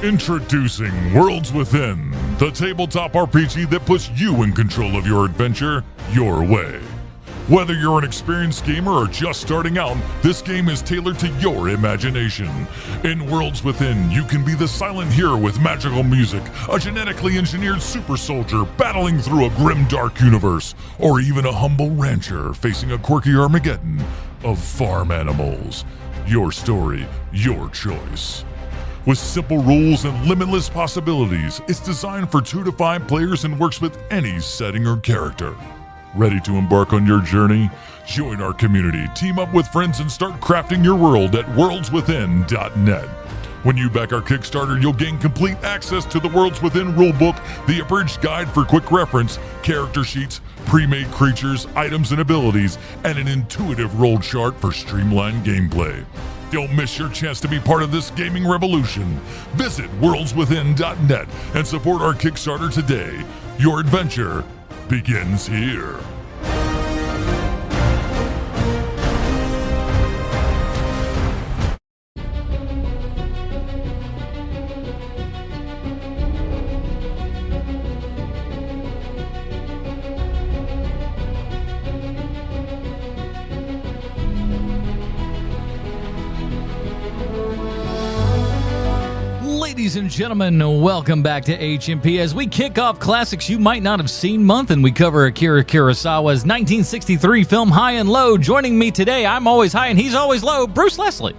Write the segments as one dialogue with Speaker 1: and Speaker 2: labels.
Speaker 1: Introducing Worlds Within, the tabletop RPG that puts you in control of your adventure your way. Whether you're an experienced gamer or just starting out, this game is tailored to your imagination. In Worlds Within, you can be the silent hero with magical music, a genetically engineered super soldier battling through a grim dark universe, or even a humble rancher facing a quirky Armageddon of farm animals. Your story, your choice. With simple rules and limitless possibilities, it's designed for 2 to 5 players and works with any setting or character. Ready to embark on your journey? Join our community, team up with friends, and start crafting your world at worldswithin.net. When you back our Kickstarter, you'll gain complete access to the Worlds Within rulebook, the abridged guide for quick reference, character sheets, pre-made creatures, items and abilities, and an intuitive roll chart for streamlined gameplay. Don't miss your chance to be part of this gaming revolution. Visit worldswithin.net and support our Kickstarter today. Your adventure begins here.
Speaker 2: Ladies and gentlemen, welcome back to HMP as we kick off classics you might not have seen month, and we cover Akira Kurosawa's 1963 film High and Low. Joining me today, I'm always high and he's always low, Bruce Leslie.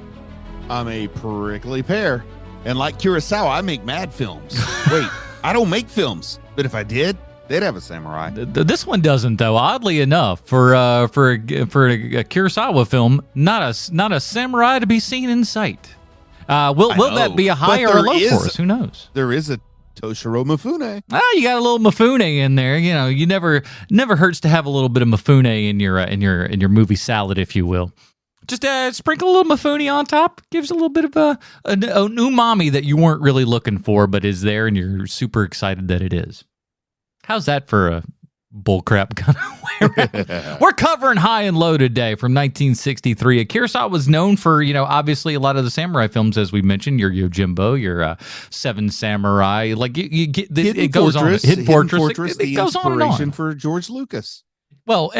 Speaker 3: I'm a prickly pear, and like Kurosawa, I make mad films. Wait, I don't make films, but if I did, they'd have a samurai.
Speaker 2: This one doesn't, though. Oddly enough, for a Kurosawa film, not a samurai to be seen in sight. Will that be a high or a low for us? Who knows?
Speaker 3: There is a Toshiro Mifune.
Speaker 2: You got a little Mifune in there. You know, you never hurts to have a little bit of Mifune in your movie salad, if you will. Just sprinkle a little Mifune on top. Gives a little bit of an umami that you weren't really looking for, but is there, and you're super excited that it is. How's that for a bullcrap kind of way? We're covering High and Low today from 1963. Kurosawa was known for, obviously a lot of the samurai films, as we mentioned, your Yojimbo, your Seven Samurai, like you get, it goes on. Hidden Fortress. It goes on and on.
Speaker 3: For George Lucas.
Speaker 2: Well,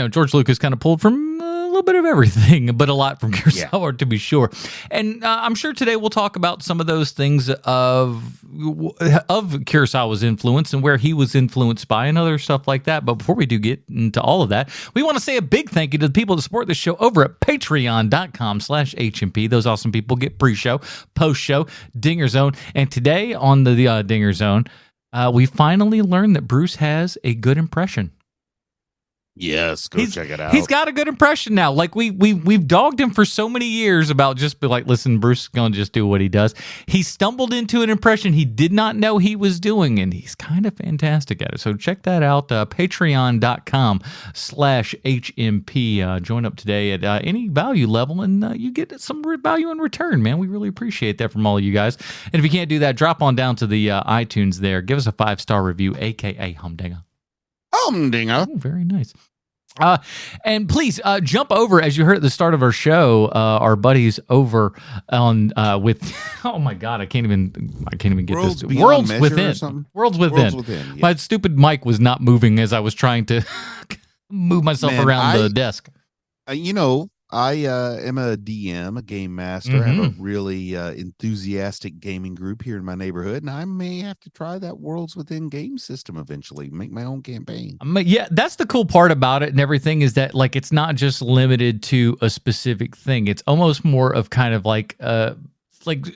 Speaker 2: George Lucas kind of pulled from a little bit of everything, but a lot from Kurosawa, to be sure. And I'm sure today we'll talk about some of those things of Kurosawa's influence and where he was influenced by and other stuff like that. But before we do get into all of that, we want to say a big thank you to the people that support this show over at patreon.com/HMP. Those awesome people get pre-show, post-show, Dinger Zone. And today on the Dinger Zone, we finally learned that Bruce has a good impression.
Speaker 3: Yes, check it out.
Speaker 2: He's got a good impression now. Like we've dogged him for so many years about just be like, listen, Bruce is going to just do what he does. He stumbled into an impression he did not know he was doing, and he's kind of fantastic at it. So check that out, patreon.com/HMP. Join up today at any value level, and you get some value in return, man. We really appreciate that from all of you guys. And if you can't do that, drop on down to the iTunes there. Give us a 5-star review, a.k.a. Humdinger.
Speaker 3: Humdinger.
Speaker 2: Oh, very nice. And please jump over, as you heard at the start of our show, our buddies over on with oh my god, I can't even get
Speaker 3: Worlds
Speaker 2: this. Worlds Within.
Speaker 3: Worlds Within. Yeah.
Speaker 2: My stupid mic was not moving as I was trying to move myself around the desk.
Speaker 3: I am a DM, a game master. I have a really enthusiastic gaming group here in my neighborhood, and I may have to try that Worlds Within game system eventually, make my own campaign.
Speaker 2: Yeah, that's the cool part about it and everything, is that like it's not just limited to a specific thing. It's almost more of kind of like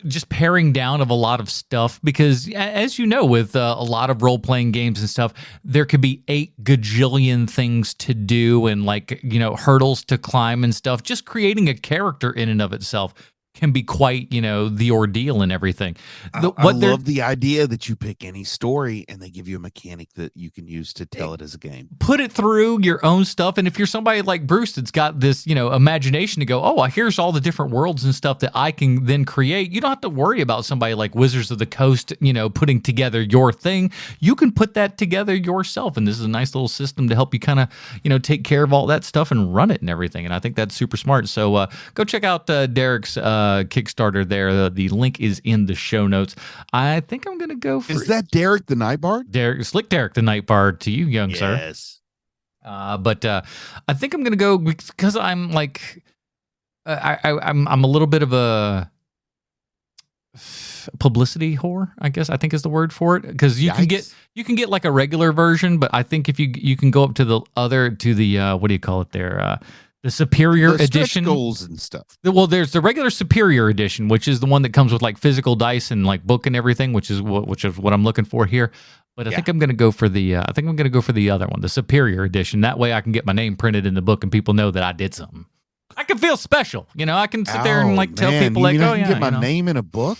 Speaker 2: just paring down of a lot of stuff, because as you know, with a lot of role-playing games and stuff, there could be 8 gajillion things to do and hurdles to climb and stuff. Just creating a character in and of itself can be quite, the ordeal and everything.
Speaker 3: I love the idea that you pick any story and they give you a mechanic that you can use to tell it as a game.
Speaker 2: Put it through your own stuff. And if you're somebody like Bruce that's got this, imagination to go, oh, here's all the different worlds and stuff that I can then create. You don't have to worry about somebody like Wizards of the Coast, putting together your thing. You can put that together yourself. And this is a nice little system to help you kind of, take care of all that stuff and run it and everything. And I think that's super smart. So go check out Derrick's Kickstarter there. The link is in the show notes. I think I'm going to go for...
Speaker 3: Is that Derrick the Night Bard?
Speaker 2: Slick Derrick the Night Bard to you, young sir.
Speaker 3: Yes.
Speaker 2: But I think I'm going to go because I'm like... I'm a little bit of a publicity whore, I guess I think is the word for it, because you can get like a regular version, but I think if you can go up to the what do you call it there, the superior edition
Speaker 3: goals and stuff.
Speaker 2: Well, there's the regular superior edition, which is the one that comes with like physical dice and like book and everything, which is what I'm looking for here. But I think I'm going to go for the other one, the superior edition. That way I can get my name printed in the book and people know that I did something. I can feel special, I can sit there and like tell people like,
Speaker 3: I can get my name in a book.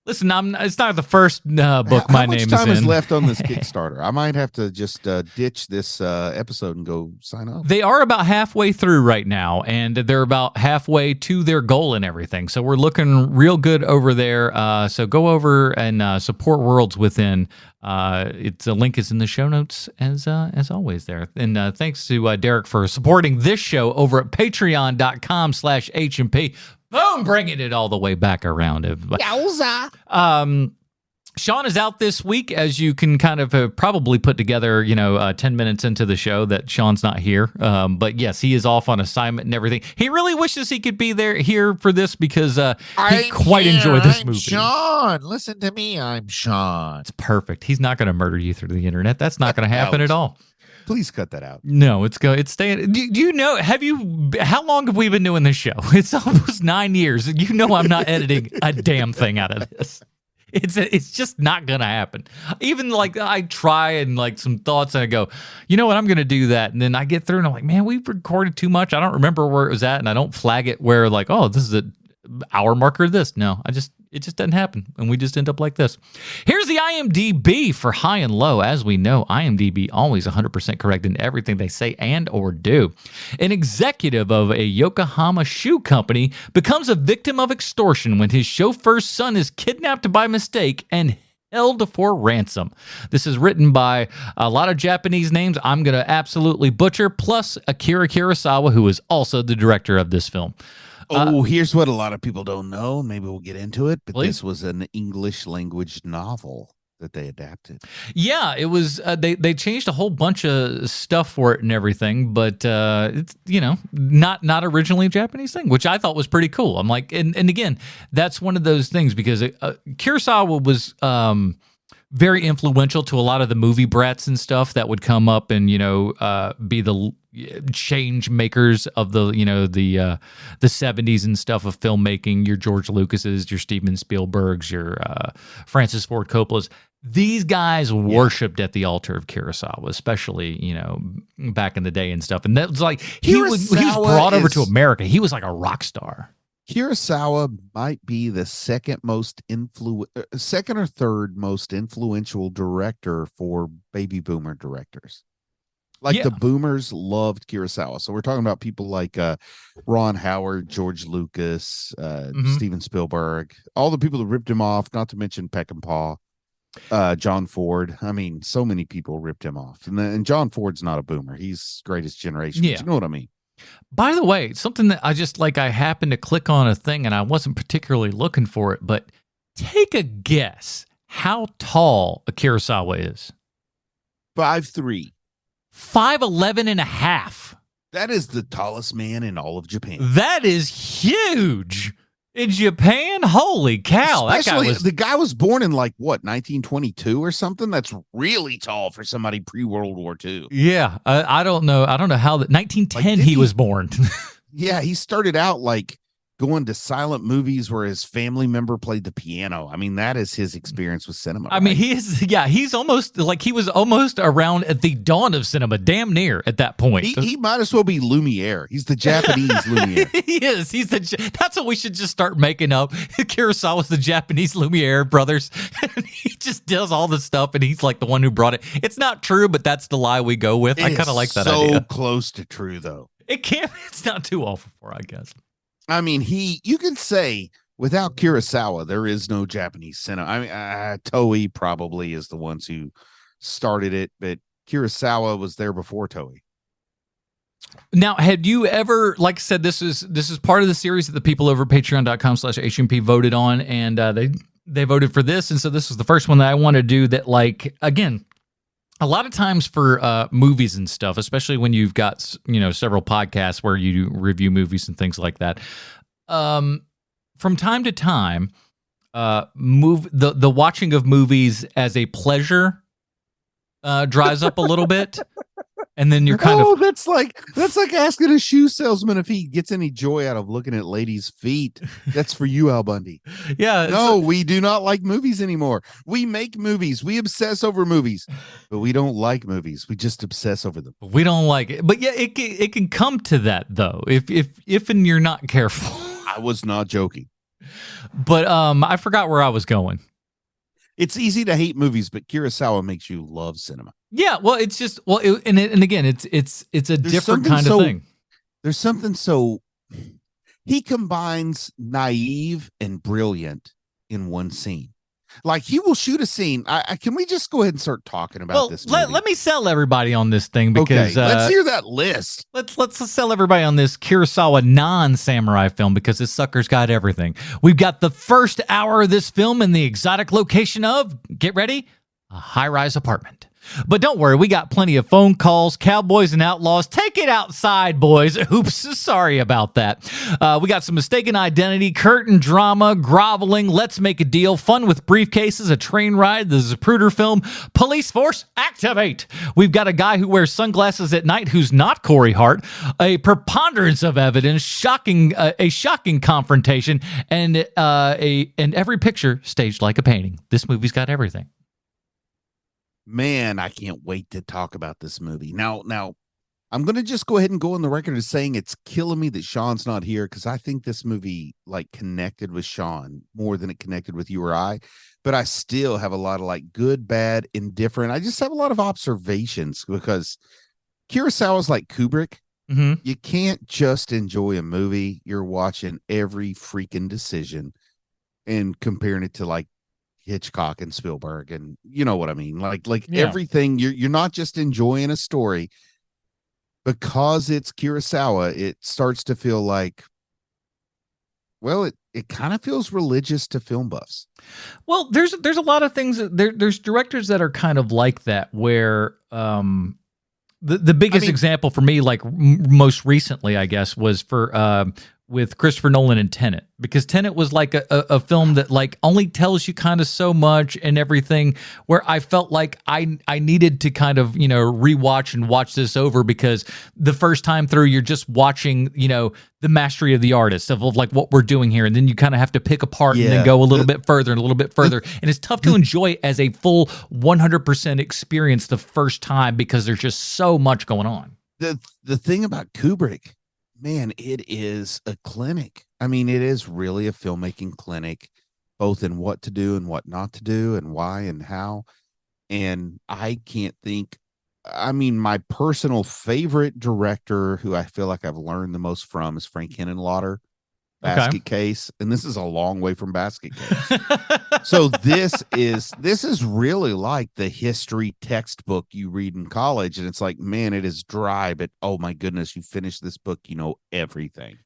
Speaker 2: Listen, it's not the first book my name is in. How much time
Speaker 3: is left on this Kickstarter? I might have to just ditch this episode and go sign up.
Speaker 2: They are about halfway through right now, and they're about halfway to their goal and everything. So we're looking real good over there. So go over and support Worlds Within. The link is in the show notes as always there. And thanks to Derrick for supporting this show over at patreon.com/HMP. Boom, bringing it all the way back around.
Speaker 3: Yowza.
Speaker 2: Sean is out this week, as you can kind of probably put together, 10 minutes into the show that Sean's not here. But yes, he is off on assignment and everything. He really wishes he could be here for this because he quite enjoyed this movie.
Speaker 4: Sean, listen to me. I'm Sean.
Speaker 2: It's perfect. He's not going to murder you through the internet. That's not going to happen at all.
Speaker 3: Please cut that out.
Speaker 2: No, it's staying. Do you know? How long have we been doing this show? It's almost 9 years. I'm not editing a damn thing out of this. It's just not gonna happen. Even like I try and like some thoughts and I go, you know what, I'm gonna do that, and then I get through and I'm like, man, we've recorded too much. I don't remember where it was at, and I don't flag it where like, oh, this is an hour marker of this. No, it just doesn't happen, and we just end up like this. Here's the IMDb for High and Low. As we know, IMDb always 100% correct in everything they say and or do. An executive of a Yokohama shoe company becomes a victim of extortion when his chauffeur's son is kidnapped by mistake and held for ransom. This is written by a lot of Japanese names I'm going to absolutely butcher, plus Akira Kurosawa, who is also the director of this film.
Speaker 3: Here's what a lot of people don't know. Maybe we'll get into it, but
Speaker 2: please.
Speaker 3: This was an English language novel that they adapted.
Speaker 2: Yeah, it was. They changed a whole bunch of stuff for it and everything, but it's not originally a Japanese thing, which I thought was pretty cool. I'm like, and again, that's one of those things because Kurosawa was very influential to a lot of the movie brats and stuff that would come up and be the change makers of the 70s and stuff of filmmaking. Your George Lucas's, your Steven Spielberg's, your Francis Ford Coppola's. These guys worshipped at the altar of Kurosawa, especially back in the day and stuff. And that was like he was brought over to America. He was like a rock star.
Speaker 3: Kurosawa might be the second or third most influential director for baby boomer directors. The boomers loved Kurosawa. So we're talking about people like Ron Howard, George Lucas, Steven Spielberg, all the people that ripped him off, not to mention Peckinpah, John Ford. I mean, so many people ripped him off. And John Ford's not a boomer. He's greatest generation.
Speaker 2: Yeah.
Speaker 3: But you know what I mean?
Speaker 2: By the way, something that I happened to click on a thing and I wasn't particularly looking for it, but take a guess how tall a Kurosawa is.
Speaker 3: 5'3".
Speaker 2: 5'11" and a half.
Speaker 3: That is the tallest man in all of Japan.
Speaker 2: That is huge. In Japan? Holy cow.
Speaker 3: Especially, the guy was born in 1922 or something? That's really tall for somebody pre-World War II.
Speaker 2: Yeah. I don't know. I don't know how 1910 he was born.
Speaker 3: Yeah, he started out going to silent movies where his family member played the piano. I mean, that is his experience with cinema.
Speaker 2: I mean, he's almost he was almost around at the dawn of cinema, damn near at that point.
Speaker 3: He might as well be Lumiere. He's the Japanese Lumiere.
Speaker 2: He is. That's what we should just start making up. Kurosawa's the Japanese Lumiere brothers. He just does all the stuff and he's like the one who brought it. It's not true, but that's the lie we go with. I kind of like that idea.
Speaker 3: So close to true, though.
Speaker 2: It's not too awful for, I guess.
Speaker 3: I mean, you could say without Kurosawa, there is no Japanese cinema. I mean, Toei probably is the ones who started it, but Kurosawa was there before Toei.
Speaker 2: Now, had you ever, like I said, this is part of the series that the people over at patreon.com/HMP voted on, and they voted for this, and so this was the first one that I want to do that, like, again, a lot of times for movies and stuff, especially when you've got, several podcasts where you review movies and things like that, from time to time, the watching of movies as a pleasure dries up a little bit. And then you're kind of
Speaker 3: that's like asking a shoe salesman if he gets any joy out of looking at ladies' feet. That's for you, Al Bundy.
Speaker 2: Yeah.
Speaker 3: No, we do not like movies anymore. We make movies. We obsess over movies, but we don't like movies. We just obsess over them.
Speaker 2: We don't like it. But yeah, it can come to that though, if and you're not careful.
Speaker 3: I was not joking.
Speaker 2: But I forgot where I was going.
Speaker 3: It's easy to hate movies, but Kurosawa makes you love cinema.
Speaker 2: Yeah, well, it's just and again, it's a different kind of thing.
Speaker 3: There's something so he combines naive and brilliant in one scene. Like he will shoot a scene. Can we just go ahead and start talking about this movie?
Speaker 2: Let me sell everybody on this thing because
Speaker 3: let's hear that list.
Speaker 2: Let's sell everybody on this Kurosawa non-samurai film because this sucker's got everything. We've got the first hour of this film in the exotic location of, get ready, a high-rise apartment. But don't worry, we got plenty of phone calls, cowboys and outlaws. Take it outside, boys. Oops, sorry about that. We got some mistaken identity, curtain drama, groveling, let's make a deal, fun with briefcases, a train ride, the Zapruder film, police force, activate. We've got a guy who wears sunglasses at night who's not Corey Hart, a preponderance of evidence, a shocking confrontation, and every picture staged like a painting. This movie's got everything.
Speaker 3: Man, I can't wait to talk about this movie. Now, I'm going to just go ahead and go on the record as saying it's killing me that Sean's not here because I think this movie like connected with Sean more than it connected with you or I. But I still have a lot of like good, bad, indifferent. I just have a lot of observations because Kurosawa's like Kubrick.
Speaker 2: Mm-hmm.
Speaker 3: You can't just enjoy a movie. You're watching every freaking decision and comparing it to like Hitchcock and Spielberg, and you know what I mean, like everything. You're not just enjoying a story because it's Kurosawa. It starts to feel like, well, it kind of feels religious to film buffs.
Speaker 2: Well, there's a lot of things. There's directors that are kind of like that, where the biggest example for me, like most recently, I guess, was for with Christopher Nolan and Tenet, because Tenet was like a film that like only tells you kind of so much and everything, where I felt like I needed to kind of, rewatch and watch this over, because the first time through you're just watching, the mastery of the artist of like what we're doing here. And then you kind of have to pick apart and then go a little bit further and a little bit further. And it's tough to enjoy as a full 100% experience the first time because there's just so much going on.
Speaker 3: The thing about Kubrick, man, it is a clinic. I mean, it is really a filmmaking clinic, both in what to do and what not to do and why and how. And I can't think, I mean, my personal favorite director who I feel like I've learned the most from is Frank Henenlotter, Basket Case. And this is a long way from Basket Case. So this is really like the history textbook you read in college. And it's like, man, it is dry, but oh my goodness, you finish this book, you know everything.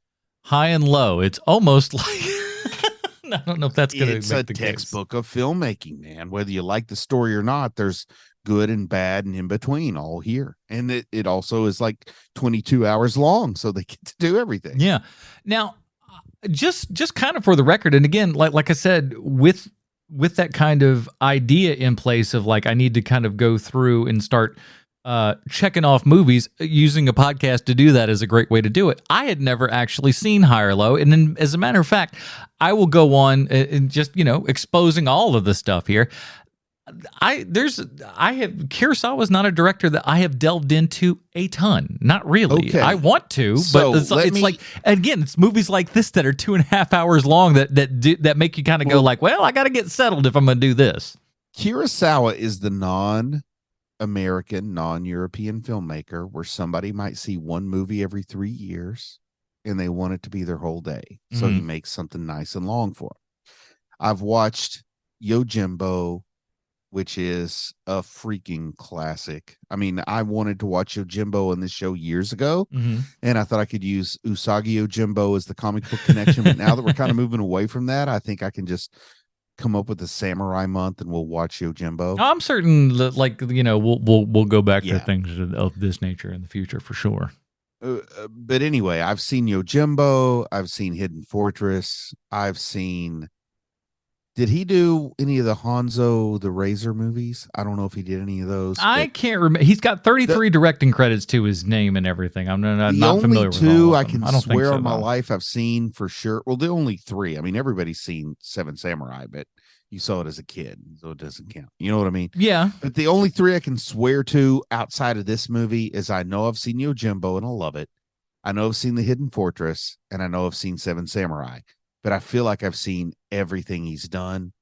Speaker 2: High and low. It's almost like I don't know if that's going to
Speaker 3: It's a textbook of filmmaking, man. Whether you like the story or not, there's good and bad and in between all here. And it also is like 22 hours long, so they get to do everything.
Speaker 2: Yeah. Now, just kind of for the record, and again, like I said, with that kind of idea in place of like I need to kind of go through and start checking off movies, using a podcast to do that is a great way to do it. I had never actually seen High or Low, and then as a matter of fact, I will go on and just exposing all of the stuff here. Kurosawa is not a director that I have delved into a ton. Not really. Okay. I want to,
Speaker 3: so
Speaker 2: but it's like, again, it's movies like this that are 2.5 hours long that make you kind of go like, well, I got to get settled if I'm going to do this.
Speaker 3: Kurosawa is the non-American, non-European filmmaker where somebody might see one movie every 3 years and they want it to be their whole day. So he makes something nice and long for them. I've watched Yojimbo, which is a freaking classic. I mean, I wanted to watch Yojimbo on this show years ago, and I thought I could use Usagi Yojimbo as the comic book connection. But now that we're kind of moving away from that, I think I can just come up with a samurai month and we'll watch Yojimbo.
Speaker 2: I'm certain that, like, you know, we'll go back to things of this nature in the future for sure.
Speaker 3: But anyway, I've seen Yojimbo. I've seen Hidden Fortress. I've seen. Did he do any of the Hanzo the Razor movies? I don't know if he did any of those.
Speaker 2: I can't remember. He's got 33 directing credits to his name and everything. I'm not familiar with all
Speaker 3: two
Speaker 2: of
Speaker 3: I
Speaker 2: them.
Speaker 3: can swear on my life I've seen for sure. Well, the only three. I mean, everybody's seen Seven Samurai, but you saw it as a kid, so it doesn't count. You know what I mean?
Speaker 2: Yeah.
Speaker 3: But the only three I can swear to outside of this movie is I know I've seen Yojimbo and I love it. I know I've seen The Hidden Fortress, and I know I've seen Seven Samurai. But I feel like I've seen everything he's done.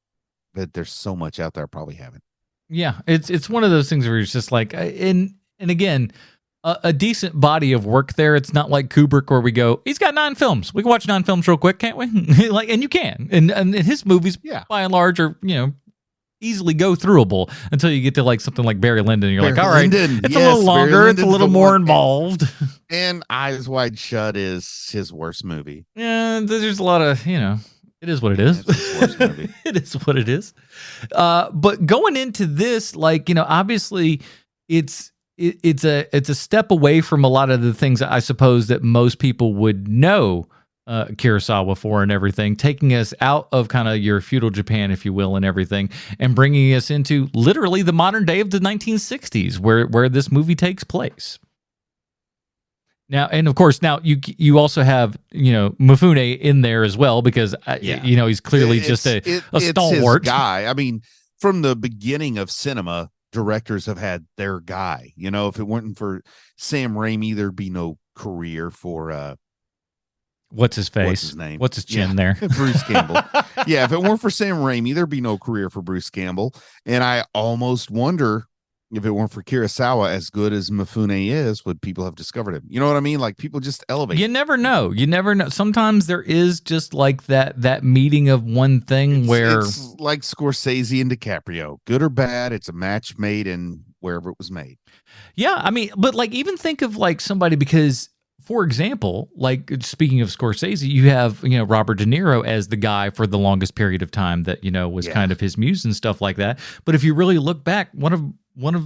Speaker 3: But there's so much out there I probably haven't.
Speaker 2: Yeah, it's one of those things where it's just like, and again, a decent body of work there. It's not like Kubrick where we go, he's got 9 films. We can watch 9 films real quick, can't we? Like, and you can. And his movies, by and large, are, you know, easily go throughable until you get to like something like Barry Lyndon. And you're like, all right, it's a little longer, it's a little more involved.
Speaker 3: And Eyes Wide Shut is his worst movie.
Speaker 2: Yeah, there's a lot of, you know. It is what it is. It is what it is. But going into this, like, you know, obviously it's a step away from a lot of the things I suppose that most people would know Kurosawa for and everything, taking us out of kind of your feudal Japan, if you will, and everything, and bringing us into literally the modern day of the 1960s, where this movie takes place. Now, and of course, now you also have, you know, Mifune in there as well, because, you know, he's clearly just a stalwart
Speaker 3: guy. I mean, from the beginning of cinema, directors have had their guy. You know, if it weren't for Sam Raimi, there'd be no career for
Speaker 2: what's his face?
Speaker 3: What's his name?
Speaker 2: What's his chin there?
Speaker 3: Bruce Campbell. Yeah, if it weren't for Sam Raimi, there'd be no career for Bruce Campbell. And I almost wonder, if it weren't for Kurosawa, as good as Mifune is, would people have discovered him? You know what I mean? Like, people just elevate.
Speaker 2: You never know. You never know. Sometimes there is just like that meeting of one thing where
Speaker 3: it's like Scorsese and DiCaprio, good or bad, it's a match made in wherever it was made.
Speaker 2: Yeah, I mean, but like, even think of like somebody, because, for example, like, speaking of Scorsese, you have, you know, Robert De Niro as the guy for the longest period of time that, you know, was kind of his muse and stuff like that. But if you really look back, one of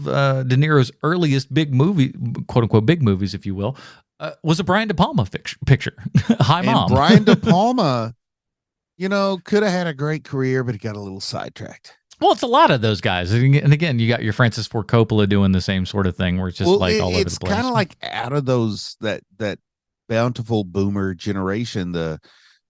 Speaker 2: De Niro's earliest big movie, quote unquote, big movies, if you will, was a Brian De Palma picture. Hi, Mom.
Speaker 3: And Brian De Palma, you know, could have had a great career, but he got a little sidetracked.
Speaker 2: Well, it's a lot of those guys. And again, you got your Francis Ford Coppola doing the same sort of thing where it's just all over the place.
Speaker 3: It's kind of like out of those, that bountiful boomer generation, the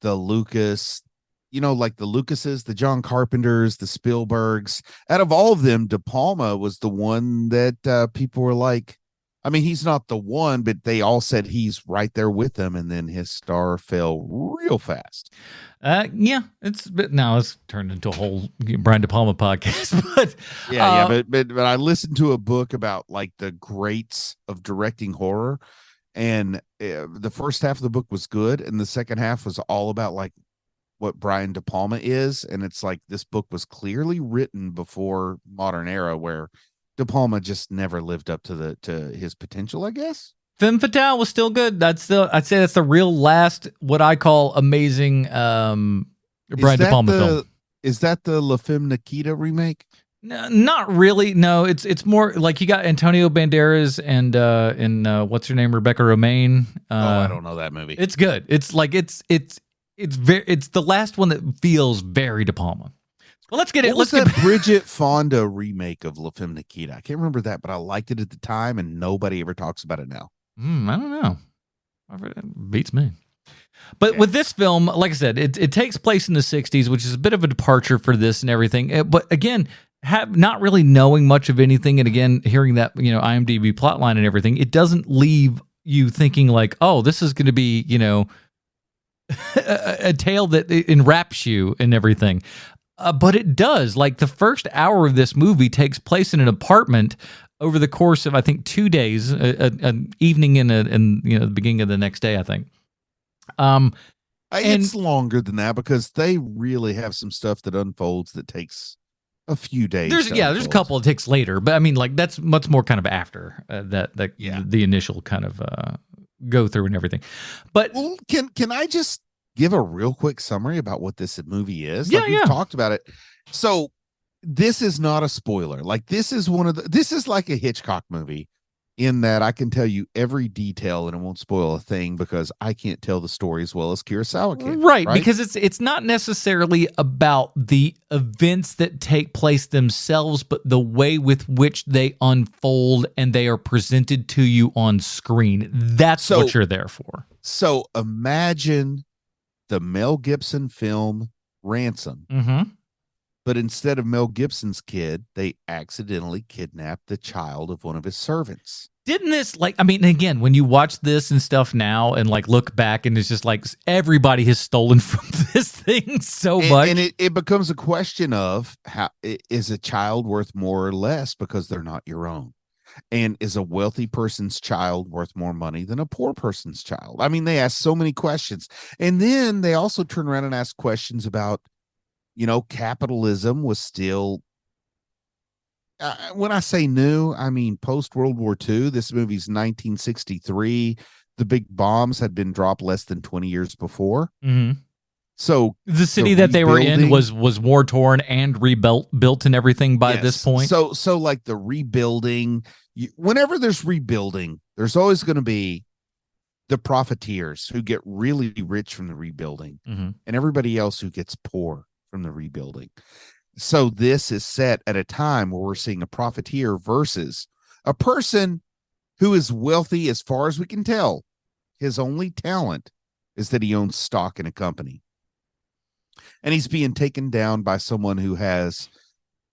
Speaker 3: Lucas, you know, like the Lucases, the John Carpenters, the Spielbergs. Out of all of them, De Palma was the one that people were like, I mean, he's not the one, but they all said he's right there with them. And then his star fell real fast.
Speaker 2: Yeah, now it's turned into a whole Brian De Palma podcast. But
Speaker 3: but I listened to a book about like the greats of directing horror, and the first half of the book was good, and the second half was all about like what Brian De Palma is, and it's like this book was clearly written before modern era, where De Palma just never lived up to his potential, I guess.
Speaker 2: Femme Fatale was still good. I'd say that's the real last, what I call amazing Brian De Palma film.
Speaker 3: Is that the La Femme Nikita remake?
Speaker 2: No, not really. No, it's more like you got Antonio Banderas and what's her name, Rebecca Romaine.
Speaker 3: I don't know that movie.
Speaker 2: It's good. It's like it's the last one that feels very De Palma. Well, let's get it.
Speaker 3: Let's get Bridget Fonda remake of La Femme Nikita. I can't remember that, but I liked it at the time, and nobody ever talks about it now.
Speaker 2: I don't know. It beats me. But with this film, like I said, it takes place in the 60s, which is a bit of a departure for this and everything. But again, not really knowing much of anything, and again, hearing that, you know, IMDb plotline and everything, it doesn't leave you thinking like, oh, this is going to be, you know, a tale that enwraps you and everything. But it does. Like, the first hour of this movie takes place in an apartment over the course of, I think, 2 days, an evening and you know, the beginning of the next day, I think.
Speaker 3: It's longer than that, because they really have some stuff that unfolds that takes a few days.
Speaker 2: There's a couple it takes later, but I mean, like that's much more kind of after the initial kind of go through and everything. But
Speaker 3: well, can I just give a real quick summary about what this movie is?
Speaker 2: Yeah,
Speaker 3: we've talked about it. So this is not a spoiler. Like this is like a Hitchcock movie in that I can tell you every detail and it won't spoil a thing because I can't tell the story as well as Kurosawa can.
Speaker 2: Right, because it's not necessarily about the events that take place themselves, but the way with which they unfold and they are presented to you on screen. That's what you're there for.
Speaker 3: So imagine the Mel Gibson film Ransom.
Speaker 2: Mm-hmm.
Speaker 3: But instead of Mel Gibson's kid, they accidentally kidnapped the child of one of his servants.
Speaker 2: Didn't this, like, I mean, again, when you watch this and stuff now and like look back and it's just like everybody has stolen from this thing so much.
Speaker 3: And it becomes a question of how is a child worth more or less because they're not your own? And is a wealthy person's child worth more money than a poor person's child? I mean, they ask so many questions. And then they also turn around and ask questions about, capitalism was still, when I say new, I mean post-World War II. This movie's 1963. The big bombs had been dropped less than 20 years before.
Speaker 2: Mm-hmm.
Speaker 3: So
Speaker 2: the city that they were in was war-torn and built and everything by this point.
Speaker 3: So like the rebuilding, whenever there's rebuilding, there's always going to be the profiteers who get really rich from the rebuilding and everybody else who gets poor from the rebuilding. So this is set at a time where we're seeing a profiteer versus a person who is wealthy as far as we can tell. His only talent is that he owns stock in a company. And he's being taken down by someone who has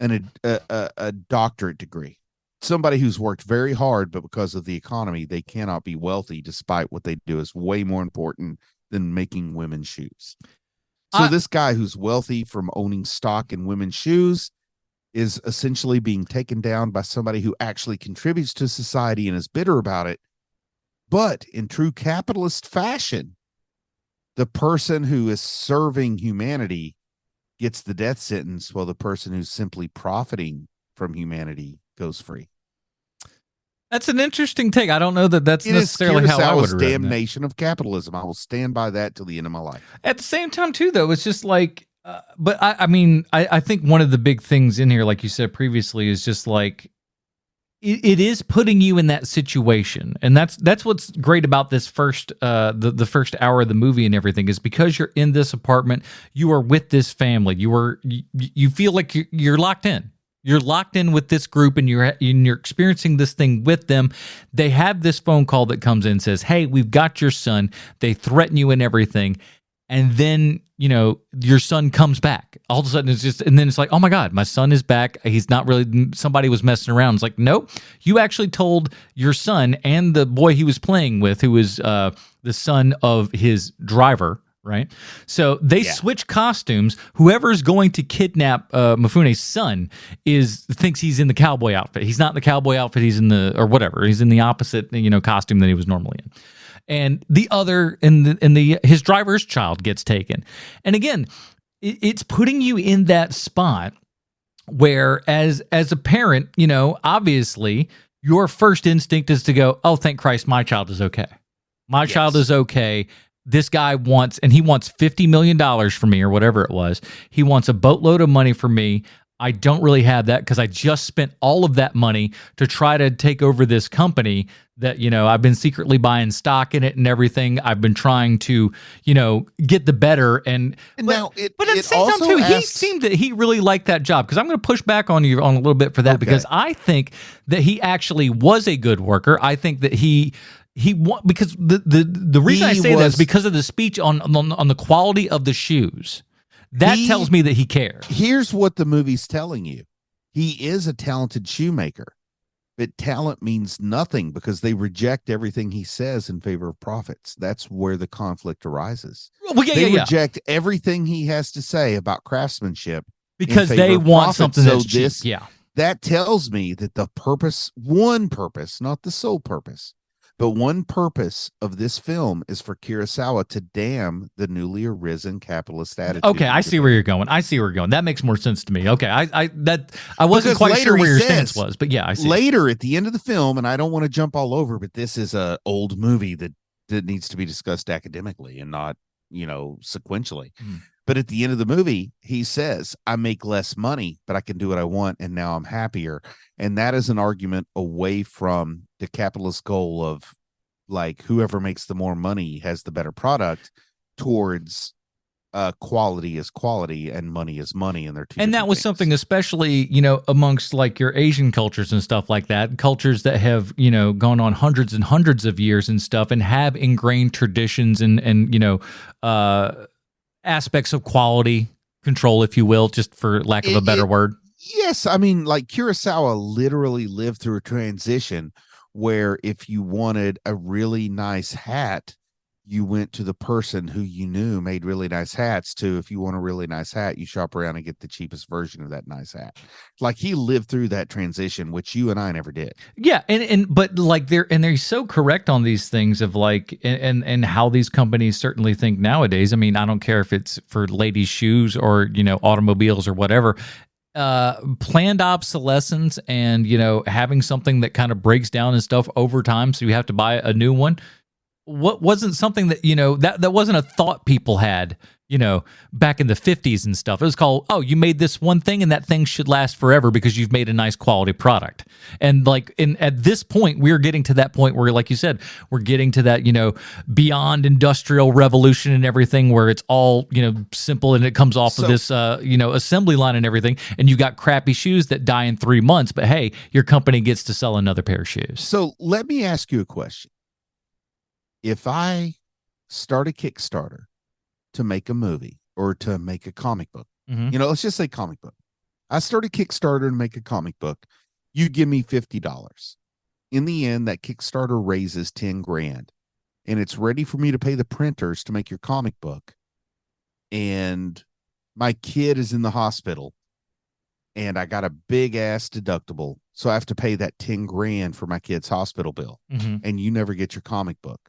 Speaker 3: a doctorate degree. Somebody who's worked very hard, but because of the economy, they cannot be wealthy despite what they do is way more important than making women's shoes. So this guy who's wealthy from owning stock in women's shoes is essentially being taken down by somebody who actually contributes to society and is bitter about it. But in true capitalist fashion, the person who is serving humanity gets the death sentence while the person who's simply profiting from humanity goes free.
Speaker 2: That's an interesting take. I don't know that that's necessarily how I would read
Speaker 3: damnation of capitalism. I will stand by that till the end of my life.
Speaker 2: At the same time, too, though, it's just like, but I think one of the big things in here, like you said previously, is just like, it is putting you in that situation. And that's what's great about this first, the first hour of the movie and everything is because you're in this apartment, you are with this family, you feel like you're locked in. You're locked in with this group and you're experiencing this thing with them. They have this phone call that comes in and says, hey, we've got your son. They threaten you and everything. And then, your son comes back. All of a sudden and then it's like, oh my God, my son is back. He's not really, somebody was messing around. It's like, nope, you actually told your son and the boy he was playing with, who was the son of his driver, right? So they switch costumes. Whoever's going to kidnap Mifune's son thinks he's in the cowboy outfit. He's not in the cowboy outfit. He's in he's in the opposite, costume that he was normally in. And the other, his driver's child gets taken. And again, it's putting you in that spot where as a parent, obviously your first instinct is to go, oh, thank Christ, my child is okay. My child is okay. This guy wants $50 million from me or whatever it was. He wants a boatload of money from me. I don't really have that because I just spent all of that money to try to take over this company that, I've been secretly buying stock in it and everything. I've been trying to, get the better. But at the same time, too, he seemed that he really liked that job because I'm going to push back on you on a little bit for that because I think that he actually was a good worker. I think that because the reason I say that is because of the speech on the quality of the shoes. That tells me that he cares.
Speaker 3: Here's what the movie's telling you. He is a talented shoemaker, but talent means nothing because they reject everything he says in favor of profits. That's where the conflict arises.
Speaker 2: Well,
Speaker 3: they reject everything he has to say about craftsmanship
Speaker 2: because they want something that's cheap.
Speaker 3: That tells me that one purpose, not the sole purpose, But one purpose of this film is for Kurosawa to damn the newly arisen capitalist attitude.
Speaker 2: Okay, I see where you're going. That makes more sense to me. Okay, I wasn't
Speaker 3: Because
Speaker 2: quite
Speaker 3: later
Speaker 2: sure where
Speaker 3: he
Speaker 2: your
Speaker 3: says-
Speaker 2: stance was, but yeah, I see.
Speaker 3: Later at the end of the film, and I don't want to jump all over, but this is a old movie that needs to be discussed academically and not, sequentially. But at the end of the movie, he says, I make less money, but I can do what I want, and now I'm happier. And that is an argument away from the capitalist goal of, like, whoever makes the more money has the better product, towards quality is quality and money is money, and they're two
Speaker 2: And that
Speaker 3: different
Speaker 2: was
Speaker 3: things.
Speaker 2: something, especially, amongst like your Asian cultures and stuff like that, cultures that have, gone on hundreds and hundreds of years and stuff and have ingrained traditions and aspects of quality control, if you will, just for lack of a better word.
Speaker 3: Yes, I mean, like, Kurosawa literally lived through a transition where if you wanted a really nice hat, you went to the person who you knew made really nice hats, to if you want a really nice hat, you shop around and get the cheapest version of that nice hat. Like, he lived through that transition, which you and I never did.
Speaker 2: Yeah, but like they're so correct on these things of like and how these companies certainly think nowadays. I mean, I don't care if it's for ladies' shoes or automobiles or whatever. Planned obsolescence and having something that kind of breaks down and stuff over time, so you have to buy a new one. What wasn't something that that wasn't a thought people had back in the 50s and stuff. It was called, oh, you made this one thing and that thing should last forever because you've made a nice quality product. And like at this point, we're getting to that point where, like you said, we're getting to that beyond industrial revolution and everything, where it's all simple and it comes off of this assembly line and everything, and you got crappy shoes that die in 3 months, but hey, your company gets to sell another pair of shoes.
Speaker 3: So let me ask you a question. If I start a Kickstarter to make a movie or to make a comic book, let's just say comic book. I start a Kickstarter and make a comic book. You give me $50. In the end, that Kickstarter raises 10 grand, and it's ready for me to pay the printers to make your comic book. And my kid is in the hospital and I got a big ass deductible. So I have to pay that 10 grand for my kid's hospital bill, and you never get your comic book.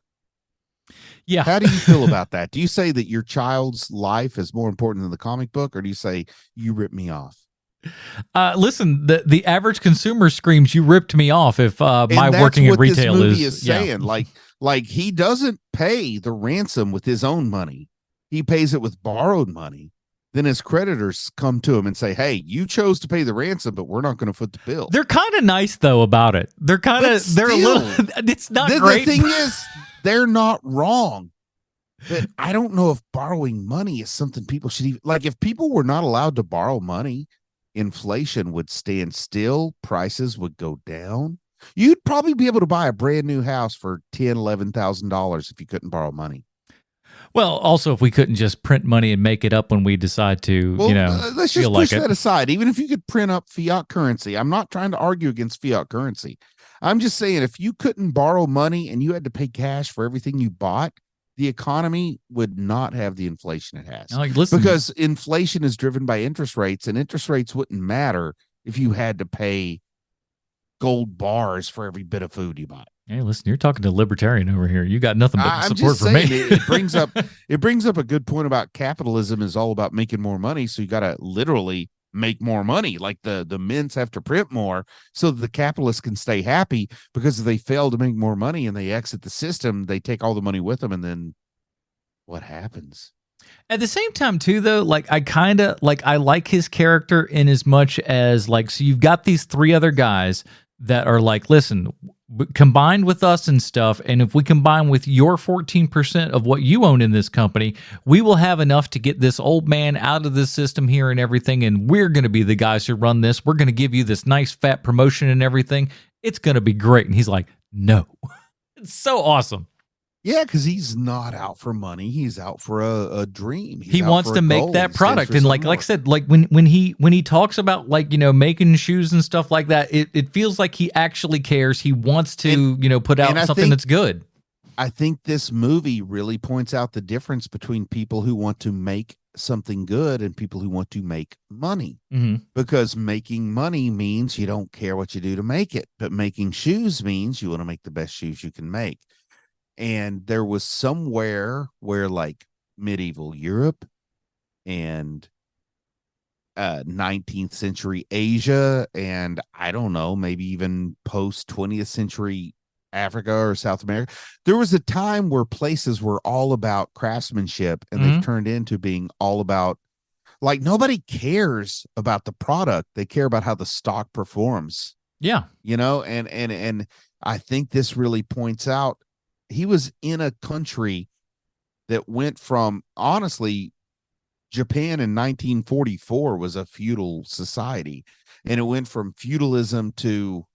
Speaker 2: Yeah.
Speaker 3: How do you feel about that? Do you say that your child's life is more important than the comic book, or do you say you ripped me off?
Speaker 2: Listen, the average consumer screams, "You ripped me off!" If my working in retail
Speaker 3: this movie is saying, like he doesn't pay the ransom with his own money; he pays it with borrowed money. Then his creditors come to him and say, "Hey, you chose to pay the ransom, but we're not going to foot the bill."
Speaker 2: They're kind of nice though about it. They're a little. It's not great.
Speaker 3: The thing is, they're not wrong. But I don't know if borrowing money is something people should even, like, if people were not allowed to borrow money, inflation would stand still, prices would go down. You'd probably be able to buy a brand new house for $10,000-$11,000 if you couldn't borrow money.
Speaker 2: Well, also if we couldn't just print money and make it up when we decide to,
Speaker 3: let's just push that aside. Even if you could print up fiat currency, I'm not trying to argue against fiat currency. I'm just saying, if you couldn't borrow money and you had to pay cash for everything you bought, the economy would not have the inflation it has.
Speaker 2: Like, listen,
Speaker 3: because inflation is driven by interest rates, and interest rates wouldn't matter if you had to pay gold bars for every bit of food you bought.
Speaker 2: Hey, listen, you're talking to libertarian over here. You got nothing but support for me.
Speaker 3: It brings up a good point about capitalism is all about making more money. So you got to literally make more money. Like the mints have to print more so that the capitalists can stay happy, because if they fail to make more money and they exit the system, they take all the money with them. And then what happens?
Speaker 2: At the same time, too, though, like I like his character in as much as, like, so you've got these three other guys that are like, listen, combined with us and stuff, and if we combine with your 14% of what you own in this company, we will have enough to get this old man out of the system here and everything, and we're going to be the guys who run this. We're going to give you this nice fat promotion and everything. It's going to be great. And he's like, no. It's so awesome.
Speaker 3: Yeah, because he's not out for money. He's out for a dream.
Speaker 2: He wants to make that product. And like I said, like when he talks about, like, making shoes and stuff like that, it feels like he actually cares. He wants to, put out something that's good.
Speaker 3: I think this movie really points out the difference between people who want to make something good and people who want to make money,
Speaker 2: Mm-hmm.
Speaker 3: because making money means you don't care what you do to make it, but making shoes means you want to make the best shoes you can make. And there was somewhere where like medieval Europe and 19th century Asia, and I don't know, maybe even post 20th century Africa or South America, there was a time where places were all about craftsmanship, and they've turned into being all about, like, nobody cares about the product, they care about how the stock performs.
Speaker 2: Yeah.
Speaker 3: And I think this really points out he was in a country that went from, honestly, Japan in 1944 was a feudal society, and it went from feudalism to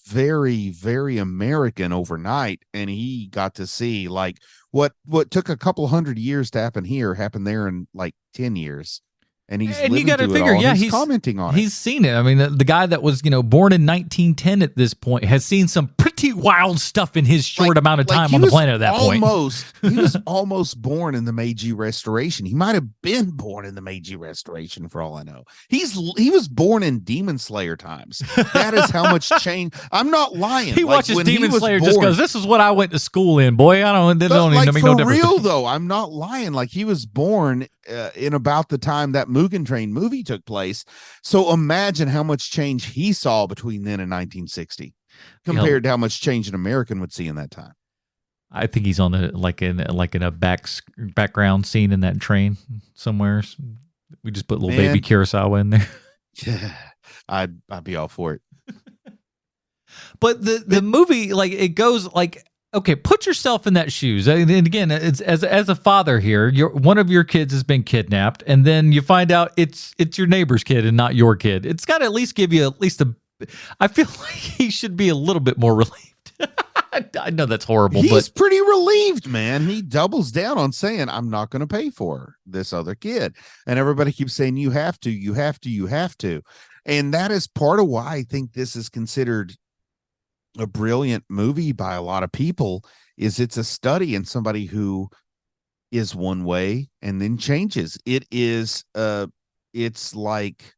Speaker 3: very, very American overnight. And he got to see like what took a couple hundred years to happen here happened there in like 10 years. And he's
Speaker 2: and you got to figure, yeah, he's
Speaker 3: commenting on
Speaker 2: he's seen it. I mean, the guy that was, born in 1910 at this point has seen some pretty wild stuff in his short amount of time on the planet at that point.
Speaker 3: He was almost born in the Meiji Restoration. He might have been born in the Meiji Restoration for all I know. He was born in Demon Slayer times. That is how much change. I'm not lying.
Speaker 2: He watches Demon Slayer just goes, this is what I went to school in, boy. I don't even make no difference.
Speaker 3: For real though, I'm not lying. Like, he was born in about the time that Mugen Train movie took place. So imagine how much change he saw between then and 1960 compared to how much change an American would see in that time.
Speaker 2: I think he's on in a background scene in that train somewhere. We just put little baby Kurosawa in there.
Speaker 3: Yeah, I'd be all for it.
Speaker 2: But the movie, like, it goes like, okay, put yourself in that shoes. And again, it's as a father here, one of your kids has been kidnapped, and then you find out it's your neighbor's kid and not your kid. It's got to at least give you I feel like he should be a little bit more relieved. I know that's horrible,
Speaker 3: he's pretty relieved, man. He doubles down on saying, I'm not going to pay for this other kid. And everybody keeps saying, you have to, you have to, you have to. And that is part of why I think this is considered a brilliant movie by a lot of people, is it's a study in somebody who is one way and then changes. It's like,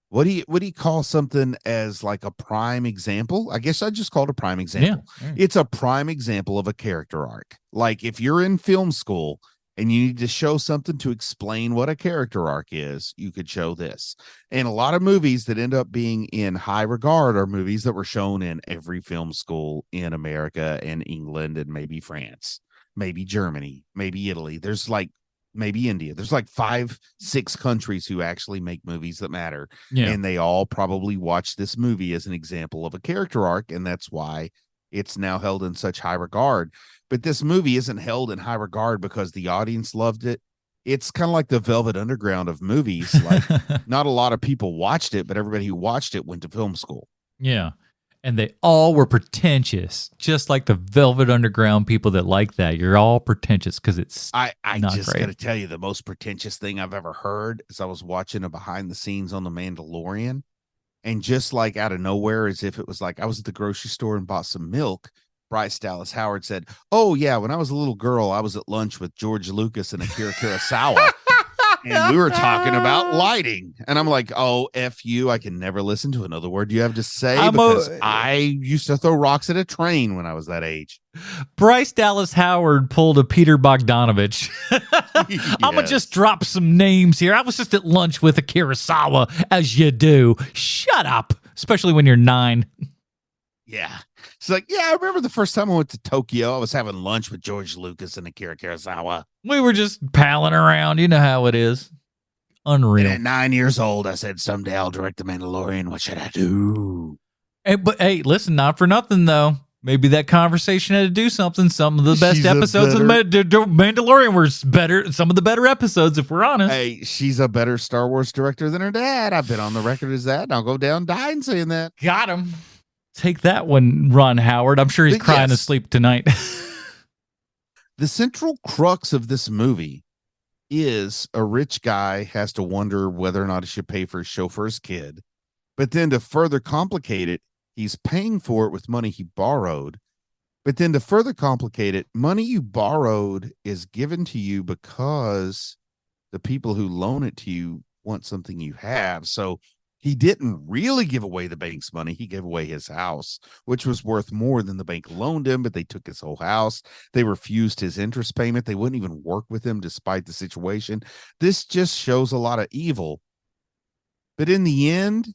Speaker 3: what do you call something as like a prime example? I guess I just called a prime example. Yeah. It's a prime example of a character arc. Like, if you're in film school and you need to show something to explain what a character arc is, you could show this. And a lot of movies that end up being in high regard are movies that were shown in every film school in America and England and maybe France, maybe Germany, maybe Italy. There's like, maybe India. There's like 5-6 countries who actually make movies that matter. Yeah. And they all probably watch this movie as an example of a character arc. And that's why it's now held in such high regard. But this movie isn't held in high regard because the audience loved it. It's kind of like the Velvet Underground of movies. Like, not a lot of people watched it, but everybody who watched it went to film school.
Speaker 2: Yeah. And they all were pretentious, just like the Velvet Underground people that like that. You're all pretentious because it's
Speaker 3: I
Speaker 2: not
Speaker 3: just
Speaker 2: great.
Speaker 3: Got to tell you, the most pretentious thing I've ever heard is I was watching a behind the scenes on The Mandalorian, and just like out of nowhere, as if it was like I was at the grocery store and bought some milk, Bryce Dallas Howard said, "Oh yeah, when I was a little girl, I was at lunch with George Lucas and Akira Kurosawa." And we were talking about lighting. And I'm like, oh, F you. I can never listen to another word you have to say because I used to throw rocks at a train when I was that age.
Speaker 2: Bryce Dallas Howard pulled a Peter Bogdanovich. Yes. I'm going to just drop some names here. I was just at lunch with a Kurosawa, as you do. Shut up, especially when you're 9.
Speaker 3: Yeah. It's like, yeah, I remember the first time I went to Tokyo, I was having lunch with George Lucas and Akira Kurosawa.
Speaker 2: We were just palling around. You know how it is. Unreal.
Speaker 3: And at 9 years old, I said, someday I'll direct The Mandalorian. What should I do?
Speaker 2: But hey, listen, not for nothing, though. Maybe that conversation had to do something. Some of the best episodes of The Mandalorian were better. Some of the better episodes, if we're honest.
Speaker 3: Hey, she's a better Star Wars director than her dad. I've been on the record as that, and I'll go down dying saying that.
Speaker 2: Got him. Take that one, Ron Howard. I'm sure he's crying asleep tonight.
Speaker 3: The central crux of this movie is a rich guy has to wonder whether or not he should pay for his chauffeur's kid. But then to further complicate it, he's paying for it with money he borrowed. But then to further complicate it, money you borrowed is given to you because the people who loan it to you want something you have. So he didn't really give away the bank's money. He gave away his house, which was worth more than the bank loaned him, but they took his whole house. They refused his interest payment. They wouldn't even work with him despite the situation. This just shows a lot of evil. But in the end,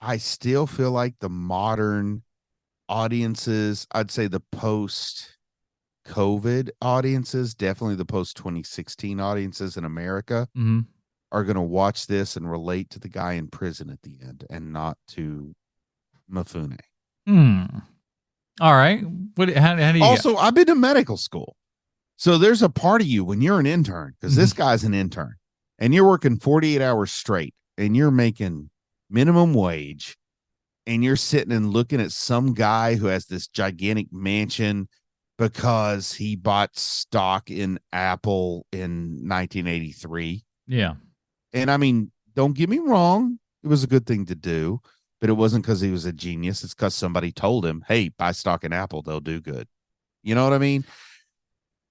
Speaker 3: I still feel like the modern audiences, I'd say the post-COVID audiences, definitely the post-2016 audiences in America, are going to watch this and relate to the guy in prison at the end and not to Mifune.
Speaker 2: All right. How do you
Speaker 3: also, I've been to medical school. So there's a part of you when you're an intern, because this guy's an intern, and you're working 48 hours straight, and you're making minimum wage, and you're sitting and looking at some guy who has this gigantic mansion because he bought stock in Apple in 1983.
Speaker 2: Yeah.
Speaker 3: And I mean, don't get me wrong, it was a good thing to do, but it wasn't because he was a genius. It's because somebody told him, hey, buy stock in Apple, they'll do good. You know what I mean?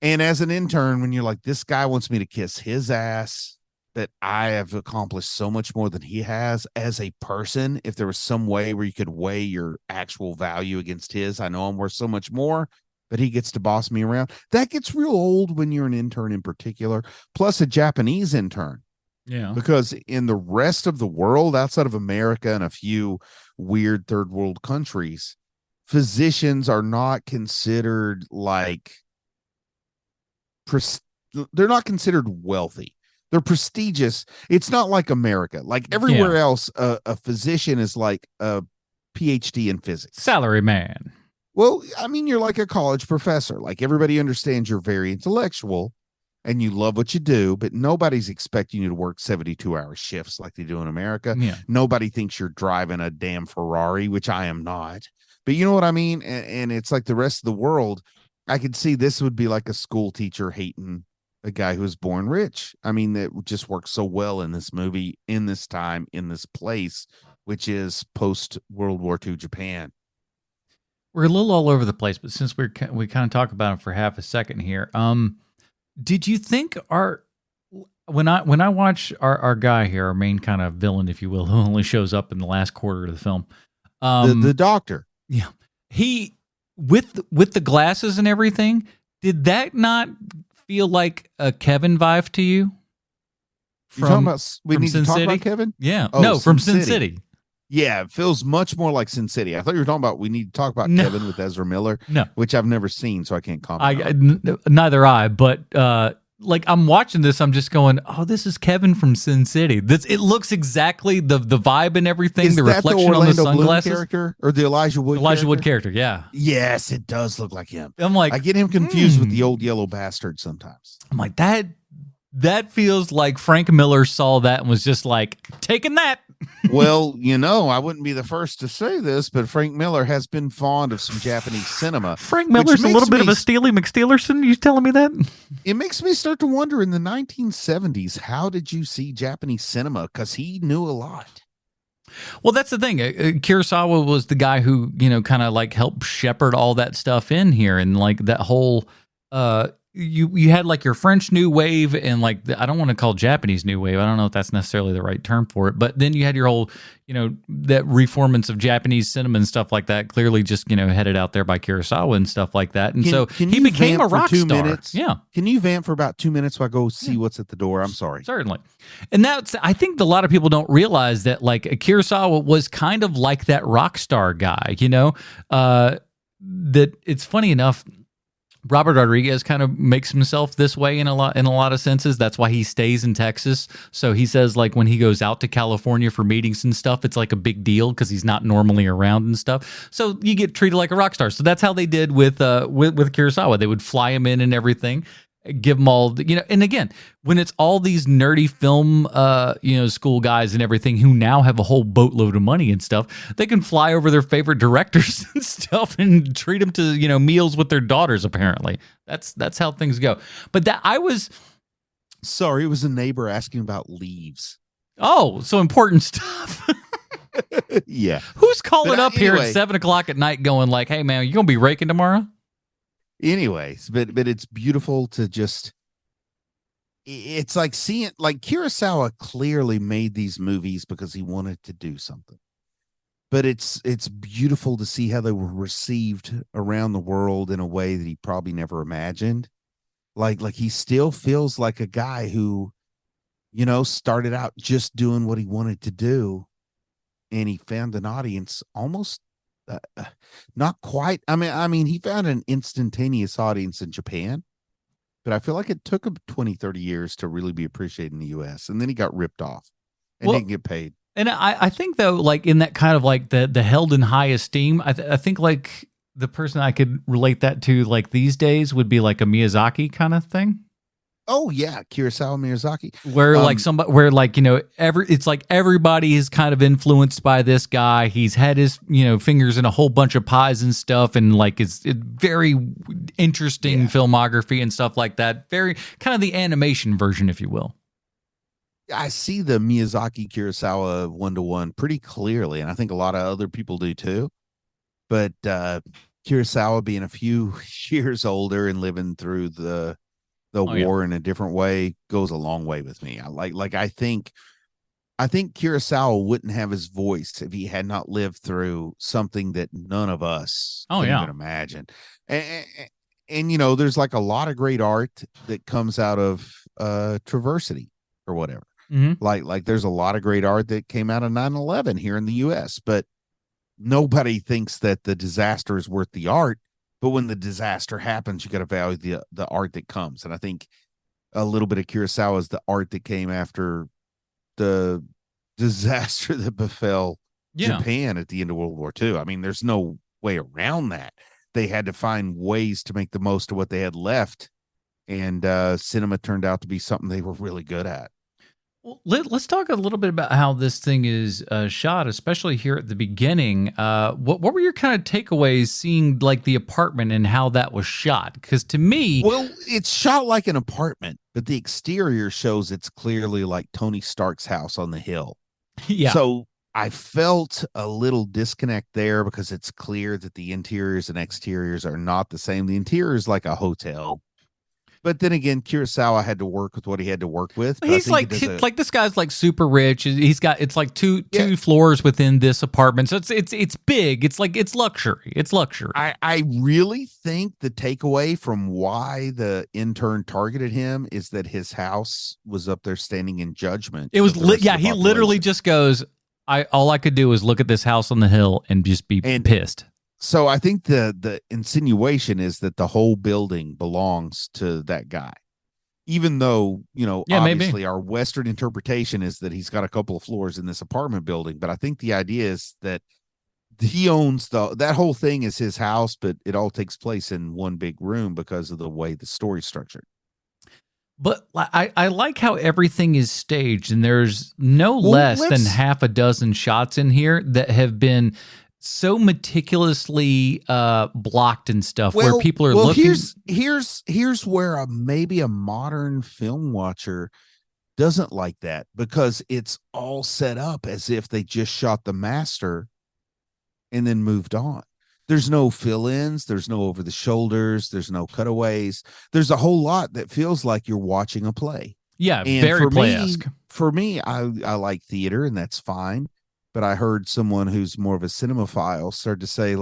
Speaker 3: And as an intern, when you're like, this guy wants me to kiss his ass, that I have accomplished so much more than he has as a person. If there was some way where you could weigh your actual value against his, I know I'm worth so much more, but he gets to boss me around. That gets real old when you're an intern in particular, plus a Japanese intern.
Speaker 2: Yeah.
Speaker 3: Because in the rest of the world, outside of America and a few weird third world countries, physicians are not considered like, they're not considered wealthy. They're prestigious. It's not like America. Like everywhere else, a physician is like a PhD in physics.
Speaker 2: Salary man.
Speaker 3: Well, I mean, you're like a college professor. Like everybody understands you're very intellectual and you love what you do, but nobody's expecting you to work 72-hour shifts like they do in America.
Speaker 2: Yeah.
Speaker 3: Nobody thinks you're driving a damn Ferrari, which I am not. But you know what I mean? And it's like the rest of the world. I could see this would be like a school teacher hating a guy who was born rich. I mean, that just works so well in this movie, in this time, in this place, which is post-World War II Japan.
Speaker 2: We're a little all over the place, but since we kind of talk about it for half a second here, did you think when I watch our guy here, our main kind of villain, if you will, who only shows up in the last quarter of the film,
Speaker 3: the doctor,
Speaker 2: yeah, he with the glasses and everything, did that not feel like a Kevin vibe to you?
Speaker 3: From Sin
Speaker 2: City?
Speaker 3: About Kevin?
Speaker 2: Yeah,
Speaker 3: oh,
Speaker 2: no, from Sin City.
Speaker 3: Yeah, it feels much more like Sin City. I thought you were talking about we need to talk about Kevin with Ezra Miller,
Speaker 2: which
Speaker 3: I've never seen, so I can't comment.
Speaker 2: Neither I, but like I'm watching this, I'm just going, oh, this is Kevin from Sin City. It looks exactly the vibe and everything.
Speaker 3: Is
Speaker 2: the
Speaker 3: that
Speaker 2: reflection
Speaker 3: the
Speaker 2: on the
Speaker 3: Orlando Bloom
Speaker 2: sunglasses
Speaker 3: character or the Elijah Wood
Speaker 2: character? Yeah.
Speaker 3: Yes, it does look like him.
Speaker 2: I'm like,
Speaker 3: I get him confused with the old yellow bastard sometimes.
Speaker 2: I'm like that feels like Frank Miller saw that and was just like, taking that.
Speaker 3: Well, I wouldn't be the first to say this, but Frank Miller has been fond of some Japanese cinema.
Speaker 2: Frank Miller's a little bit of a Steely McSteelerson. You telling me that?
Speaker 3: It makes me start to wonder, in the 1970s, how did you see Japanese cinema? Because he knew a lot.
Speaker 2: Well, that's the thing. Kurosawa was the guy who, kind of like helped shepherd all that stuff in here, and like that whole you had like your French New Wave and like I don't want to call Japanese New Wave. I don't know if that's necessarily the right term for it. But then you had your whole, that reformance of Japanese cinema and stuff like that. Clearly, just headed out there by Kurosawa and stuff like that. And he became a rock star.
Speaker 3: Minutes?
Speaker 2: Yeah.
Speaker 3: Can you vamp for about 2 minutes while I go see what's at the door? I'm sorry.
Speaker 2: Certainly. And I think a lot of people don't realize that like Kurosawa was kind of like that rock star guy. That it's funny enough. Robert Rodriguez kind of makes himself this way in a lot of senses. That's why he stays in Texas. So he says like when he goes out to California for meetings and stuff, it's like a big deal because he's not normally around and stuff. So you get treated like a rock star. So that's how they did with Kurosawa. They would fly him in and everything, give them all, and again, when it's all these nerdy film, school guys and everything who now have a whole boatload of money and stuff, they can fly over their favorite directors and stuff and treat them to, meals with their daughters. Apparently that's how things go. But
Speaker 3: sorry, it was a neighbor asking about leaves.
Speaker 2: Oh, so important stuff.
Speaker 3: Yeah.
Speaker 2: Who's calling up here at 7:00 at night going like, hey man, you going to be raking tomorrow?
Speaker 3: Anyways, but it's beautiful to just, it's like seeing, like, Kurosawa clearly made these movies because he wanted to do something. But it's beautiful to see how they were received around the world in a way that he probably never imagined. Like he still feels like a guy who, started out just doing what he wanted to do, and he found an audience almost not quite. I mean, he found an instantaneous audience in Japan, but I feel like it took him 20, 30 years to really be appreciated in the US. And then he got ripped off and didn't get paid.
Speaker 2: And I think, though, like in that kind of like the held in high esteem, I think like the person I could relate that to like these days would be like a Miyazaki kind of thing.
Speaker 3: Oh yeah, Kurosawa, Miyazaki,
Speaker 2: where like somebody, where like it's like everybody is kind of influenced by this guy. He's had his fingers in a whole bunch of pies and stuff, and like it's very interesting filmography and stuff like that. Very kind of the animation version, if you will.
Speaker 3: I see the Miyazaki Kurosawa 1-to-1 pretty clearly, and I think a lot of other people do too. But Kurosawa, being a few years older and living through the war in a different way, goes a long way with me. I think Kurosawa wouldn't have his voice if he had not lived through something that none of us can even imagine. And there's like a lot of great art that comes out of Traversity or whatever.
Speaker 2: Mm-hmm.
Speaker 3: Like there's a lot of great art that came out of 9/11 here in the US, but nobody thinks that the disaster is worth the art. But when the disaster happens, you got to value the art that comes. And I think a little bit of Kurosawa is the art that came after the disaster that befell Japan at the end of World War II. I mean, there's no way around that. They had to find ways to make the most of what they had left. And cinema turned out to be something they were really good at.
Speaker 2: Well, let's talk a little bit about how this thing is shot, especially here at the beginning. What were your kind of takeaways seeing like the apartment and how that was shot? Because to me,
Speaker 3: well, it's shot like an apartment, but the exterior shows it's clearly like Tony Stark's house on the hill.
Speaker 2: Yeah.
Speaker 3: So I felt a little disconnect there because it's clear that the interiors and exteriors are not the same. The interior is like a hotel. But then again, Kurosawa had to work with what he had to work with.
Speaker 2: He's like this guy's like super rich. He's got it's like two floors within this apartment, so it's big. It's like it's luxury. It's luxury.
Speaker 3: I really think the takeaway from why the intern targeted him is that his house was up there standing in judgment.
Speaker 2: It was he literally just goes, all I could do was look at this house on the hill and just be pissed.
Speaker 3: So I think the insinuation is that the whole building belongs to that guy, even though, obviously
Speaker 2: maybe
Speaker 3: our Western interpretation is that he's got a couple of floors in this apartment building. But I think the idea is that he owns that whole thing is his house, but it all takes place in one big room because of the way the story's structured.
Speaker 2: But I like how everything is staged, and there's no less than half a dozen shots in here that have been so meticulously blocked and stuff where people are looking.
Speaker 3: Here's where maybe a modern film watcher doesn't like that, because it's all set up as if they just shot the master and then moved on. There's no fill-ins, there's no over the shoulders, there's no cutaways. There's a whole lot that feels like you're watching a play.
Speaker 2: Yeah, and very play-esque.
Speaker 3: For me, I like theater, and that's fine. But I heard someone who's more of a cinemaphile start to say,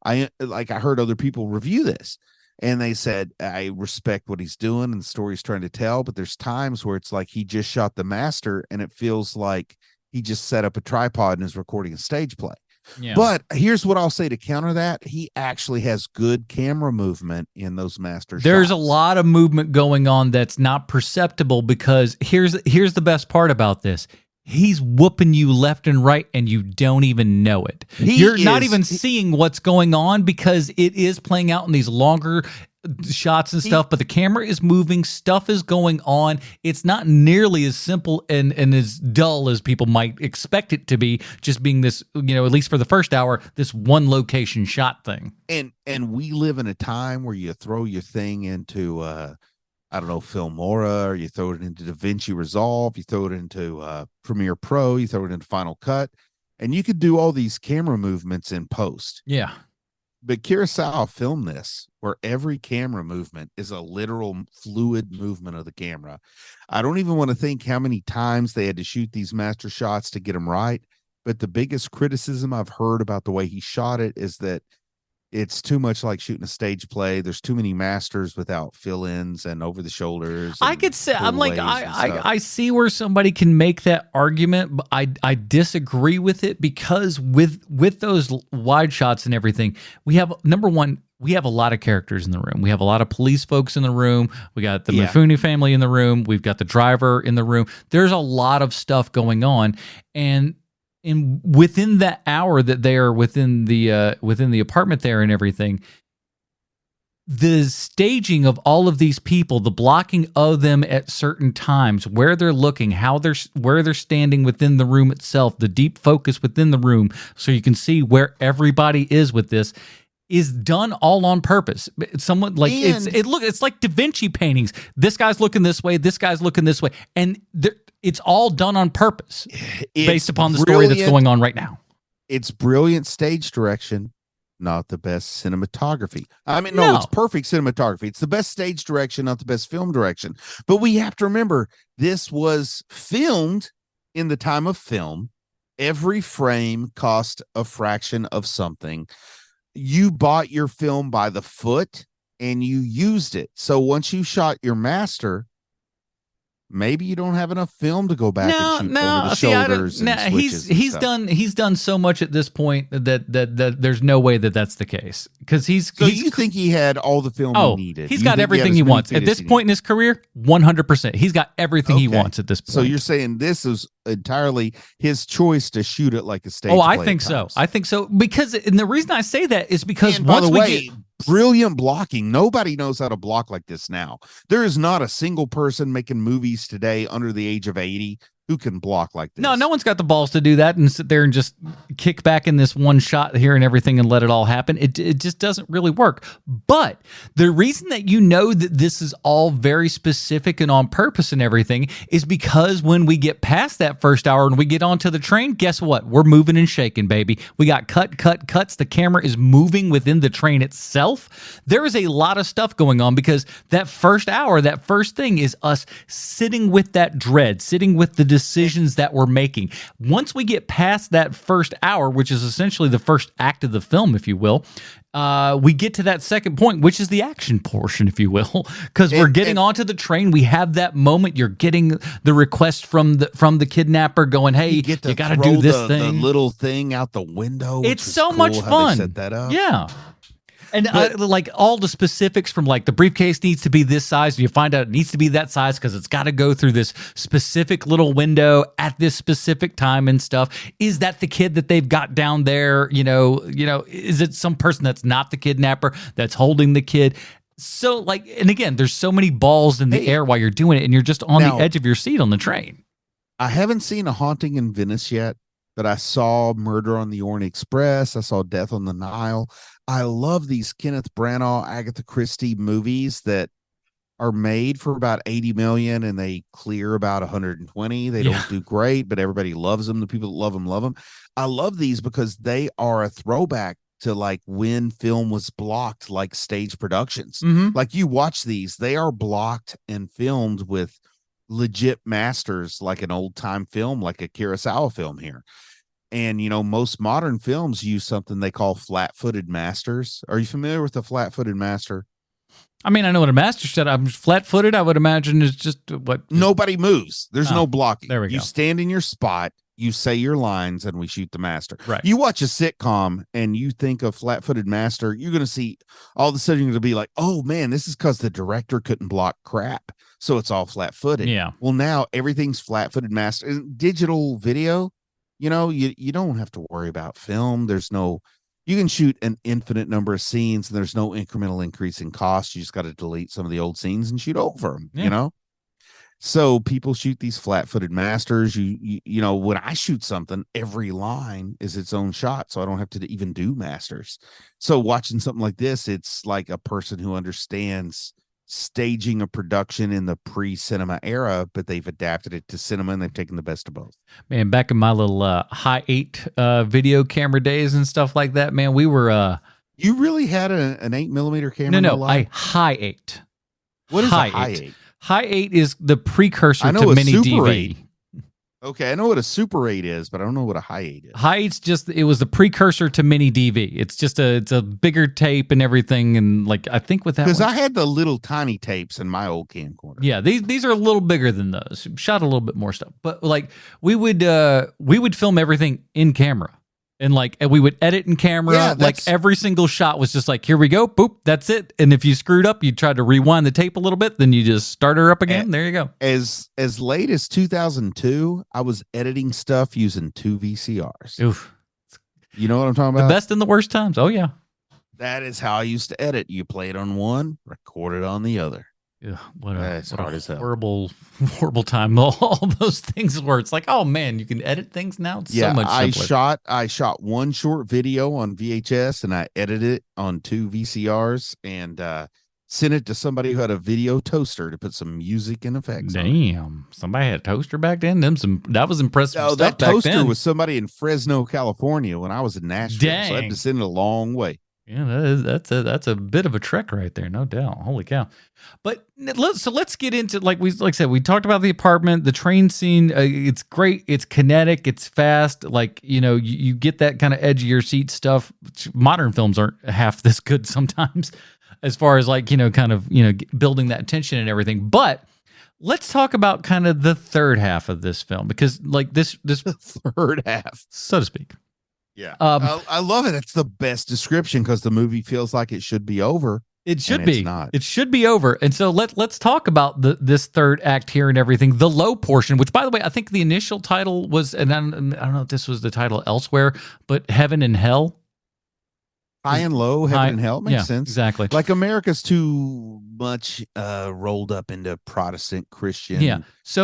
Speaker 3: I heard other people review this, and they said, I respect what he's doing and the story he's trying to tell, but there's times where it's like he just shot the master and it feels like he just set up a tripod and is recording a stage play.
Speaker 2: Yeah.
Speaker 3: But here's what I'll say to counter that. He actually has good camera movement in those master
Speaker 2: There's
Speaker 3: shots.
Speaker 2: a lot of movement going on that's not perceptible, because here's the best part about this. He's whooping you left and right, and you don't even know it. You're not even seeing what's going on because it is playing out in these longer shots and stuff, but the camera is moving, stuff is going on. It's not nearly as simple and as dull as people might expect it to be, just being this, at least for the first hour, this one location shot thing.
Speaker 3: And we live in a time where you throw your thing into Filmora, or you throw it into DaVinci Resolve, you throw it into Premiere Pro, you throw it into Final Cut, and you could do all these camera movements in post.
Speaker 2: Yeah.
Speaker 3: But Kurosawa filmed this where every camera movement is a literal fluid movement of the camera. I don't even want to think how many times they had to shoot these master shots to get them right. But the biggest criticism I've heard about the way he shot it is that it's too much like shooting a stage play. There's too many masters without fill-ins and over the shoulders.
Speaker 2: I could say, I'm like, I see where somebody can make that argument, but I disagree with it, because with those wide shots and everything, we have, number one, we have a lot of characters in the room. We have a lot of police folks in the room. We got the Mifune family in the room. We've got the driver in the room. There's a lot of stuff going on, and within that hour that they are within the apartment there and everything, the staging of all of these people, the blocking of them at certain times, where they're looking, where they're standing within the room itself, the deep focus within the room, so you can see where everybody is with this, is done all on purpose. Someone like it's like Da Vinci paintings. This guy's looking this way, this guy's looking this way, and it's all done on purpose based upon the story that's going on right now.
Speaker 3: It's brilliant stage direction, not the best cinematography. I mean, no, it's perfect cinematography. It's the best stage direction, not the best film direction. But we have to remember, this was filmed in the time of film. Every frame cost a fraction of something. You bought your film by the foot and you used it. So once you shot your master, maybe you don't have enough film to go back and shoot over the shoulders.
Speaker 2: He's done so much at this point that there's no way that's the case. Because you
Speaker 3: think he had all the film he needed?
Speaker 2: He's got everything he wants at this point in his career. 100%, he's got everything he wants at this point.
Speaker 3: So you're saying this is entirely his choice to shoot it like a stage?
Speaker 2: Oh, I think so. I think so, because, and the reason I say that is because
Speaker 3: brilliant blocking. Nobody knows how to block like this now. There is not a single person making movies today under the age of 80 who can block like this.
Speaker 2: No one's got the balls to do that and sit there and just kick back in this one shot here and everything and let it all happen. It just doesn't really work. But the reason that you know that this is all very specific and on purpose and everything is because when we get past that first hour and we get onto the train, guess what? We're moving and shaking, baby. We got cuts. The camera is moving within the train itself. There is a lot of stuff going on because that first hour, that first thing is us sitting with that dread, sitting with the decisions that we're making. Once we get past that first hour, which is essentially the first act of the film, if you will, we get to that second point, which is the action portion, if you will, because we're getting onto the train. We have that moment. You're getting the request from the kidnapper going, "Hey, you got to do this thing."
Speaker 3: The little thing out the window.
Speaker 2: It's so much fun.
Speaker 3: Set that up.
Speaker 2: Yeah. And like all the specifics from like the briefcase needs to be this size. And you find out it needs to be that size because it's got to go through this specific little window at this specific time and stuff. Is that the kid that they've got down there? You know, is it some person that's not the kidnapper that's holding the kid? So like, and again, there's so many balls in the air while you're doing it, and you're just on the edge of your seat on the train.
Speaker 3: I haven't seen A Haunting in Venice yet, but I saw Murder on the Orient Express. I saw Death on the Nile. I love these Kenneth Branagh, Agatha Christie movies that are made for about 80 million and they clear about 120. They don't do great, but everybody loves them. The people that love them. I love these because they are a throwback to like when film was blocked, like stage productions.
Speaker 2: Mm-hmm.
Speaker 3: Like you watch these, they are blocked and filmed with legit masters, like an old time film, like a Kurosawa film here. And, most modern films use something they call flat-footed masters. Are you familiar with the flat-footed master?
Speaker 2: I mean, I know what a master said. I'm flat-footed. I would imagine is just what.
Speaker 3: Nobody moves. There's no blocking.
Speaker 2: There we go.
Speaker 3: You stand in your spot, you say your lines, and we shoot the master.
Speaker 2: Right.
Speaker 3: You watch a sitcom and you think of flat-footed master, you're going to see, all of a sudden you're going to be like, oh man, this is because the director couldn't block crap. So it's all flat-footed.
Speaker 2: Yeah.
Speaker 3: Well, now everything's flat-footed master. And digital video, you don't have to worry about film. You can shoot an infinite number of scenes and there's no incremental increase in cost. You just got to delete some of the old scenes and shoot over them, So people shoot these flat-footed masters. When I shoot something, every line is its own shot. So I don't have to even do masters. So watching something like this, it's like a person who understands staging a production in the pre-cinema era, but they've adapted it to cinema and they've taken the best of both.
Speaker 2: Man, back in my little high 8 video camera days and stuff like that, man, we were
Speaker 3: You really had an 8mm camera?
Speaker 2: No,
Speaker 3: in your life?
Speaker 2: a high 8.
Speaker 3: What is
Speaker 2: high
Speaker 3: a high
Speaker 2: 8?
Speaker 3: 8?
Speaker 2: High 8 is the precursor
Speaker 3: I know
Speaker 2: to
Speaker 3: a
Speaker 2: mini
Speaker 3: Super
Speaker 2: DV.
Speaker 3: 8. Okay, I know what a Super 8 is, but I don't know what a high 8 is.
Speaker 2: High 8's just, it was the precursor to mini DV. It's a bigger tape and everything, and like I think with that
Speaker 3: Because
Speaker 2: one,
Speaker 3: I had the little tiny tapes in my old camcorder.
Speaker 2: yeah, these are a little bigger than those. Shot a little bit more stuff, but like we would film everything in camera. And we would edit in camera.
Speaker 3: Yeah,
Speaker 2: like every single shot was just like, here we go, boop, that's it. And if you screwed up, you tried to rewind the tape a little bit, then you just start her up again. There you go.
Speaker 3: As late as 2002, I was editing stuff using 2 VCRs.
Speaker 2: Oof.
Speaker 3: You know what I'm talking about?
Speaker 2: The best and the worst times. Oh yeah.
Speaker 3: That is how I used to edit. You play it on one, record it on the other.
Speaker 2: Yeah, what
Speaker 3: That's hard as hell.
Speaker 2: horrible time. All those things where it's like, oh man, you can edit things now. It's so much simpler.
Speaker 3: I shot one short video on VHS and I edited it on 2 VCRs and sent it to somebody who had a video toaster to put some music and effects on it.
Speaker 2: Damn, somebody had a toaster back then. That was impressive.
Speaker 3: No,
Speaker 2: stuff
Speaker 3: that toaster
Speaker 2: back then.
Speaker 3: was somebody in Fresno, California when I was in Nashville.
Speaker 2: Dang.
Speaker 3: So I had to send it a long way.
Speaker 2: Yeah, that's a bit of a trek right there, no doubt. Holy cow! But let's get into like I said, we talked about the apartment, the train scene. It's great. It's kinetic. It's fast. Like you get that kind of edge of your seat stuff. Modern films aren't half this good sometimes, as far as building that tension and everything. But let's talk about kind of the third half of this film because this
Speaker 3: The third half,
Speaker 2: so to speak.
Speaker 3: Yeah, I love it. It's the best description because the movie feels like it should be over.
Speaker 2: It should be.
Speaker 3: It's not.
Speaker 2: It should be over. And so let's talk about this third act here and everything. The low portion, which by the way, I think the initial title was, and I don't know if this was the title elsewhere, but Heaven and Hell.
Speaker 3: High and low, heaven and hell makes sense.
Speaker 2: Exactly.
Speaker 3: Like America's too much rolled up into Protestant Christian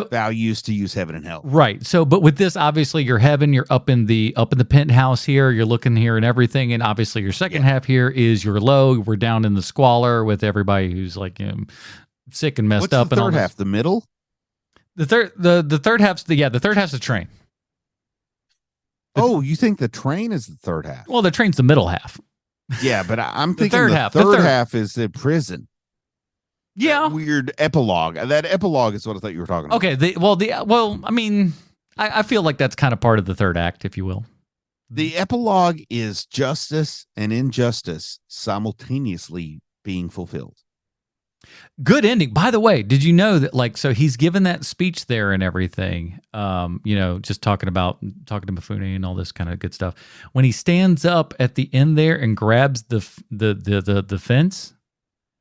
Speaker 3: values to use heaven and hell.
Speaker 2: Right. So, but with this, obviously, you're heaven. You're up in the penthouse here. You're looking here and everything. And obviously, your second half here is your low. We're down in the squalor with everybody who's like sick and messed up.
Speaker 3: What's the third half? The middle.
Speaker 2: The third half's the third half's the train.
Speaker 3: Oh, you think the train is the third half?
Speaker 2: Well, the train's the middle half.
Speaker 3: Yeah, but I'm thinking
Speaker 2: the
Speaker 3: third half is the prison.
Speaker 2: Yeah,
Speaker 3: that weird epilogue. That epilogue is what I thought you were talking about.
Speaker 2: Okay, I mean, I feel like that's kind of part of the third act, if you will.
Speaker 3: The epilogue is justice and injustice simultaneously being fulfilled.
Speaker 2: Good ending. By the way, did you know that so he's given that speech there and everything, just talking to Mifune and all this kind of good stuff. When he stands up at the end there and grabs the fence,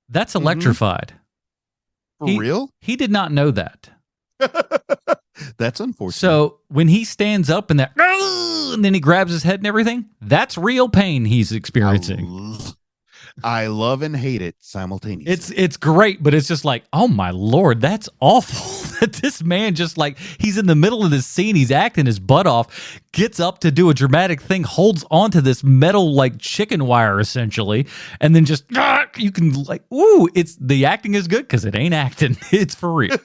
Speaker 2: that's electrified.
Speaker 3: For real?
Speaker 2: He did not know that.
Speaker 3: That's unfortunate.
Speaker 2: So when he stands up and and then he grabs his head and everything, that's real pain he's experiencing.
Speaker 3: I love and hate it simultaneously.
Speaker 2: It's great, but it's just like, oh my Lord, that's awful. That this man just he's in the middle of this scene, he's acting his butt off, gets up to do a dramatic thing, holds onto this metal chicken wire essentially, and then just you can it's the acting is good because it ain't acting, it's for real.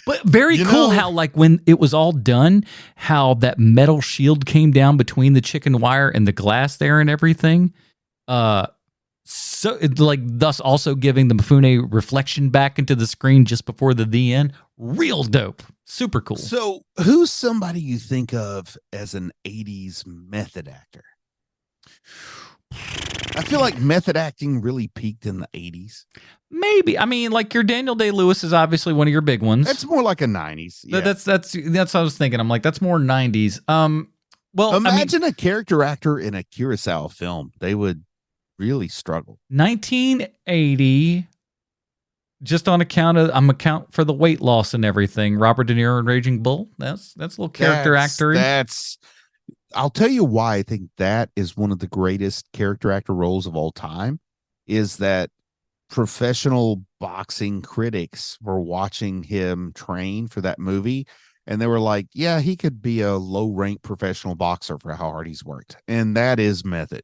Speaker 2: But very cool how when it was all done, how that metal shield came down between the chicken wire and the glass there and everything. So thus also giving the Mifune reflection back into the screen just before the end. Real dope. Super cool.
Speaker 3: So who's somebody you think of as an 80s method actor? I feel like method acting really peaked in the 80s.
Speaker 2: Maybe. I mean, your Daniel Day-Lewis is obviously one of your big ones.
Speaker 3: That's more like a 90s. Yeah.
Speaker 2: That's what I was thinking. I'm like, that's more 90s. Well,
Speaker 3: imagine a character actor in a Kurosawa film. They would really struggle.
Speaker 2: 1980, just on account for the weight loss and everything. Robert De Niro in Raging Bull. That's a little character actor.
Speaker 3: I'll tell you why I think that is one of the greatest character actor roles of all time. Is that professional boxing critics were watching him train for that movie, and they were like, "Yeah, he could be a low-ranked professional boxer for how hard he's worked," and that is method.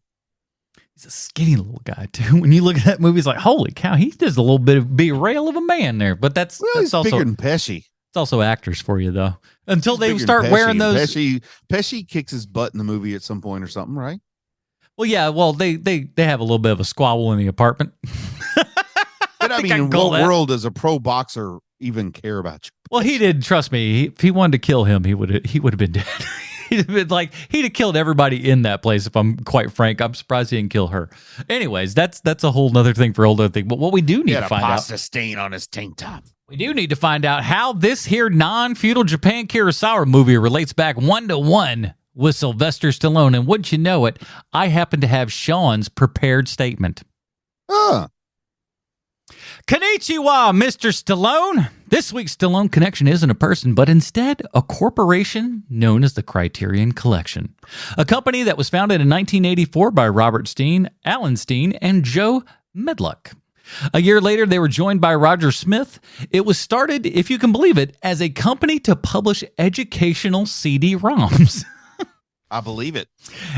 Speaker 2: He's a skinny little guy too. When you look at that movie, it's like, holy cow, he does a little bit of be rail of a man there. But that's
Speaker 3: he's
Speaker 2: also
Speaker 3: bigger than Pesci.
Speaker 2: It's also actors for you though. Until they start wearing those.
Speaker 3: Pesci kicks his butt in the movie at some point or something, right?
Speaker 2: Well, yeah. Well, they have a little bit of a squabble in the apartment.
Speaker 3: But I mean, in what world does a pro boxer even care about you?
Speaker 2: Well, he did. Trust me. If he wanted to kill him, he would have been dead. He'd have killed everybody in that place. If I'm quite frank, I'm surprised he didn't kill her. Anyways, that's a whole nother thing for a whole other thing. But what we do need to find out,
Speaker 3: pasta stain on his tank top.
Speaker 2: We do need to find out how this here non-feudal Japan Kurosawa movie relates back 1-to-1 with Sylvester Stallone. And wouldn't you know it, I happen to have Sean's prepared statement. Konnichiwa, Mr. Stallone. This week's Stallone Connection isn't a person, but instead a corporation known as the Criterion Collection. A company that was founded in 1984 by Robert Steen, Alan Steen, and Joe Medluck. A year later, they were joined by Roger Smith. It was started, if you can believe it, as a company to publish educational CD-ROMs.
Speaker 3: I believe it.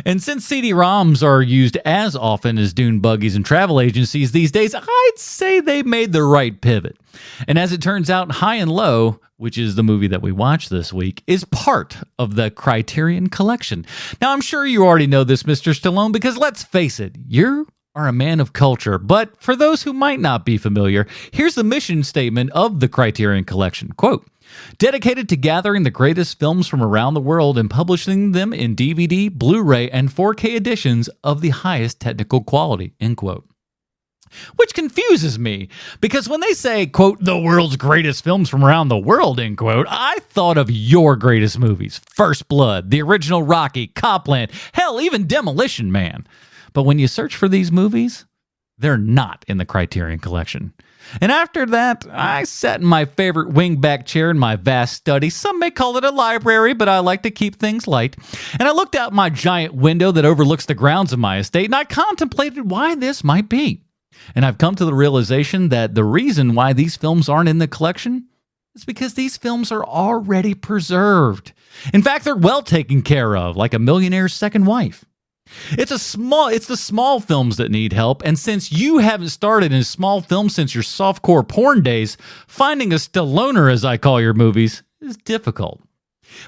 Speaker 2: And since CD-ROMs are used as often as dune buggies and travel agencies these days, I'd say they made the right pivot. And as it turns out, High and Low, which is the movie that we watched this week, is part of the Criterion Collection. Now, I'm sure you already know this, Mr. Stallone, because let's face it, you are a man of culture. But for those who might not be familiar, here's the mission statement of the Criterion Collection. Quote, dedicated to gathering the greatest films from around the world and publishing them in DVD, Blu-ray, and 4K editions of the highest technical quality, end quote. Which confuses me, because when they say, quote, the world's greatest films from around the world, end quote, I thought of your greatest movies. First Blood, the original Rocky, Copland, hell, even Demolition Man. But when you search for these movies, they're not in the Criterion Collection. And after that, I sat in my favorite wingback chair in my vast study. Some may call it a library, but I like to keep things light. And I looked out my giant window that overlooks the grounds of my estate, and I contemplated why this might be. And I've come to the realization that the reason why these films aren't in the collection is because these films are already preserved. In fact, they're well taken care of, like a millionaire's second wife. It's the small films that need help, and since you haven't started in small films since your softcore porn days, finding a Stalloner, as I call your movies, is difficult.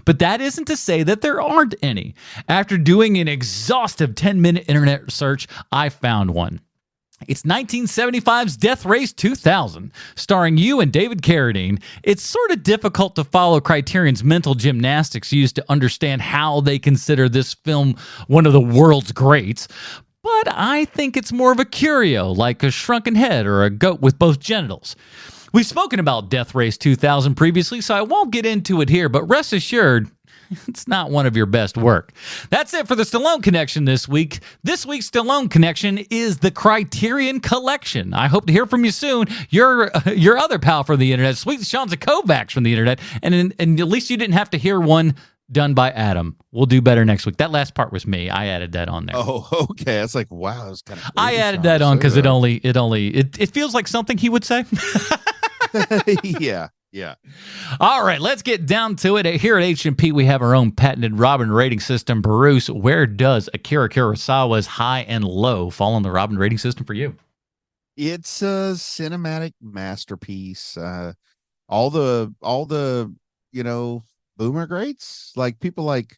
Speaker 2: But that isn't to say that there aren't any. After doing an exhaustive 10-minute internet search, I found one. It's 1975's Death Race 2000, starring you and David Carradine. It's sort of difficult to follow Criterion's mental gymnastics used to understand how they consider this film one of the world's greats, but I think it's more of a curio, like a shrunken head or a goat with both genitals. We've spoken about Death Race 2000 previously, so I won't get into it here, but rest assured, it's not one of your best work. That's it for the Stallone Connection this week. This week's Stallone Connection is the Criterion Collection. I hope to hear from you soon. Your other pal from the internet, Sweet Sean Kovacs from the internet, and at least you didn't have to hear one done by Adam. We'll do better next week. That last part was me. I added that on there.
Speaker 3: Oh, okay. It's like, wow, it's kind of.
Speaker 2: I added that on because it feels like something he would say.
Speaker 3: Yeah.
Speaker 2: All right, let's get down to it. Here at HMP, we have our own patented Robin rating system. Bruce, where does Akira Kurosawa's High and Low fall on the Robin rating system for you?
Speaker 3: It's a cinematic masterpiece. All the boomer greats, like people like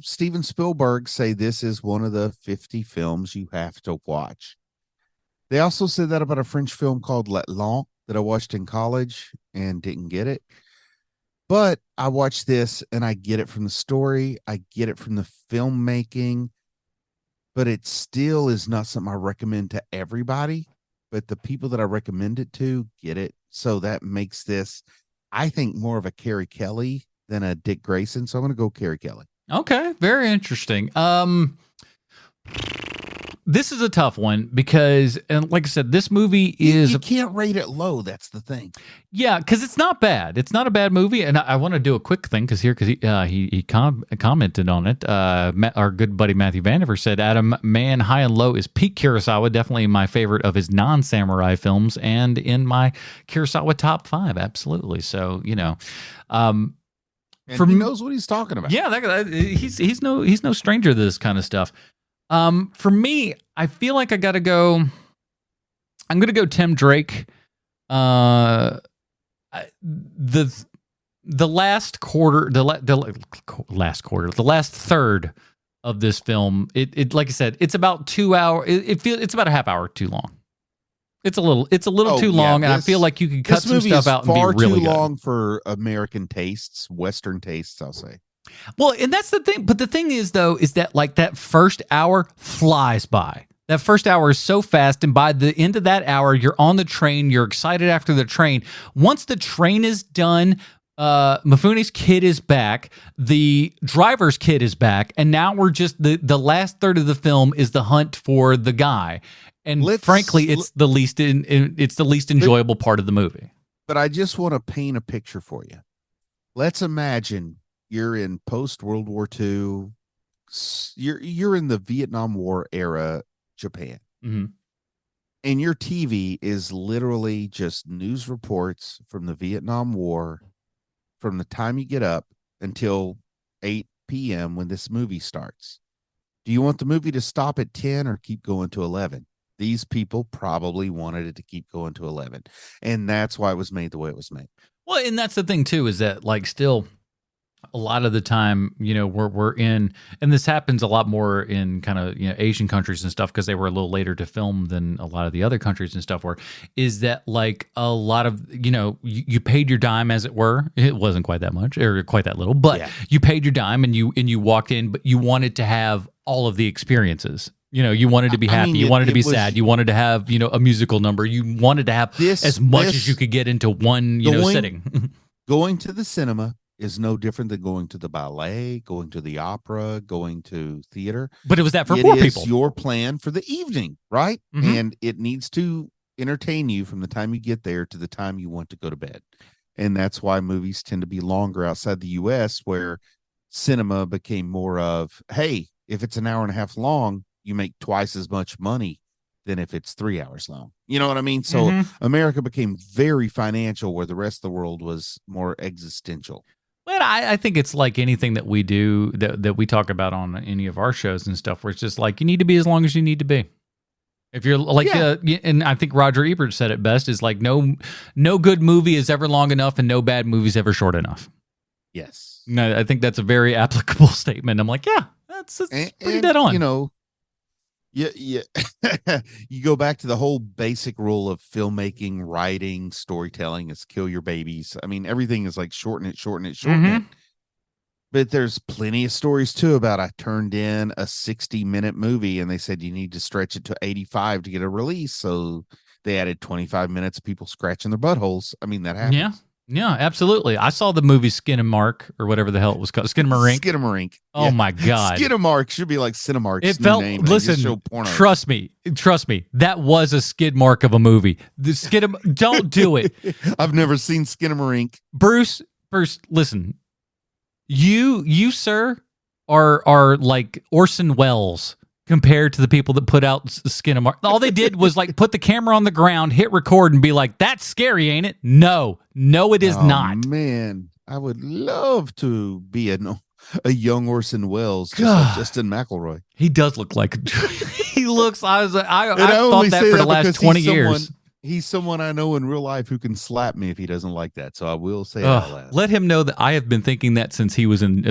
Speaker 3: Steven Spielberg say this is one of the 50 films you have to watch. They also said that about a French film called Les Longs that I watched in college and didn't get it. But I watched this and I get it from the story. I get it from the filmmaking, but it still is not something I recommend to everybody. But the people that I recommend it to get it. So that makes this, I think, more of a Carrie Kelly than a Dick Grayson. So I'm going to go Carrie Kelly.
Speaker 2: Okay. Very interesting. This is a tough one because, and like I said, this movie is...
Speaker 3: You can't rate it low. That's the thing.
Speaker 2: Yeah, because it's not bad. It's not a bad movie. And I want to do a quick thing because he commented on it. Our good buddy Matthew Vandiver said, Adam, man, High and Low is peak Kurosawa. Definitely my favorite of his non-samurai films and in my Kurosawa top 5. Absolutely. So,
Speaker 3: and he knows what he's talking about.
Speaker 2: Yeah, he's no stranger to this kind of stuff. For me, I feel like I'm going to go Tim Drake. The last third of this film, it like I said, it's about 2 hours. It's about a half hour too long. It's a little too long, and I feel like you could cut some stuff out and be really good.
Speaker 3: Far too long for American tastes, Western tastes, I'll say.
Speaker 2: Well, and that's the thing. But the thing is, though, is that like that first hour flies by. That first hour is so fast, and by the end of that hour, you're on the train. You're excited after the train. Once the train is done, Mifune's kid is back. The driver's kid is back, and now we're just the last third of the film is the hunt for the guy. And frankly, it's the least enjoyable part of the movie.
Speaker 3: But I just want to paint a picture for you. Let's imagine you're in post World War II. You're in the Vietnam War era Japan.
Speaker 2: Mm-hmm.
Speaker 3: And your TV is literally just news reports from the Vietnam War from the time you get up until 8 p.m. when this movie starts. Do you want the movie to stop at 10 or keep going to 11? These people probably wanted it to keep going to 11. And that's why it was made the way it was made.
Speaker 2: Well, and that's the thing, too, is that like still a lot of the time, you know, we're in, and this happens a lot more in kind of, you know, Asian countries and stuff because they were a little later to film than a lot of the other countries and stuff were, is that like a lot of, you know, you paid your dime, as it were. It wasn't quite that much or quite that little, but you paid your dime and you walked in, but you wanted to have all of the experiences. You know, you wanted to be happy. You wanted to be sad. You wanted to have, you know, a musical number. You wanted to have as much as you could get into one, sitting.
Speaker 3: Going to the cinema is no different than going to the ballet, going to the opera, going to theater.
Speaker 2: But it was that for poor people.
Speaker 3: It is your plan for the evening, right?
Speaker 2: Mm-hmm.
Speaker 3: And it needs to entertain you from the time you get there to the time you want to go to bed. And that's why movies tend to be longer outside the U.S., where cinema became more of, hey, if it's an hour and a half long, you make twice as much money than if it's 3 hours long. You know what I mean? So America became very financial, where the rest of the world was more existential.
Speaker 2: Well, I think it's like anything that we do, that we talk about on any of our shows and stuff, where it's just like, you need to be as long as you need to be. If you're like, and I think Roger Ebert said it best, is like, no good movie is ever long enough and no bad movie is ever short enough.
Speaker 3: Yes.
Speaker 2: No, I think that's a very applicable statement. I'm like, yeah, that's pretty dead on.
Speaker 3: You know, you go back to the whole basic rule of filmmaking, writing, storytelling is kill your babies. I mean, everything is like shorten it. But there's plenty of stories too about, I turned in a 60-minute movie and they said you need to stretch it to 85 to get a release. So they added 25 minutes of people scratching their buttholes. I mean, that happens. Yeah, absolutely. I saw the movie Skinamarink, or whatever the hell it was called. Skinamarink. Oh my God. Skinamarink should be like Cinemark's
Speaker 2: it felt,
Speaker 3: name.
Speaker 2: Listen, trust me. That was a skid mark of a movie. Don't do it.
Speaker 3: I've never seen Skinamarink.
Speaker 2: Bruce, listen. You, sir, are like Orson Welles compared to the people that put out Skinamarink. All they did was like put the camera on the ground, hit record, and be like, "That's scary, ain't it?" No, it is not.
Speaker 3: Man, I would love to be a young Orson Welles, just like Justin McElroy.
Speaker 2: He does look like he looks. I thought that for the last 20 years.
Speaker 3: He's someone I know in real life who can slap me if he doesn't like that. So I will say that.
Speaker 2: Let him know that I have been thinking that since he was in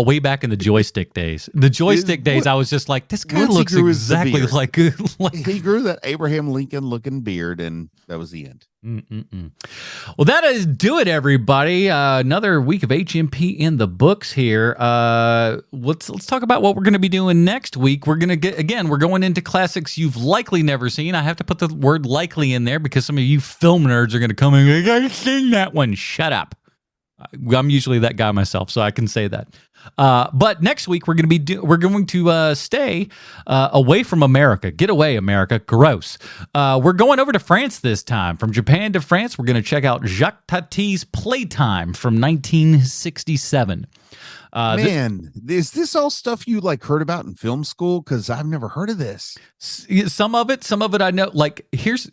Speaker 2: way back in the joystick days. The joystick days, I was just like, this guy looks exactly like
Speaker 3: he grew that Abraham Lincoln looking beard, and that was the end.
Speaker 2: Well, that is do it, everybody. Another week of HMP in the books here. Let's talk about what we're going to be doing next week. We're going into classics you've likely never seen. I have to put the word likely in there because some of you film nerds are going to come in and go, I've seen that one. Shut up. I'm usually that guy myself, so I can say that. But next week we're going to stay away from America. Get away, America. Gross. We're going over to France this time. From Japan to France, we're going to check out Jacques Tati's Playtime from 1967.
Speaker 3: Man, is this all stuff you like heard about in film school? Because I've never heard of this.
Speaker 2: Some of it I know. Like here's.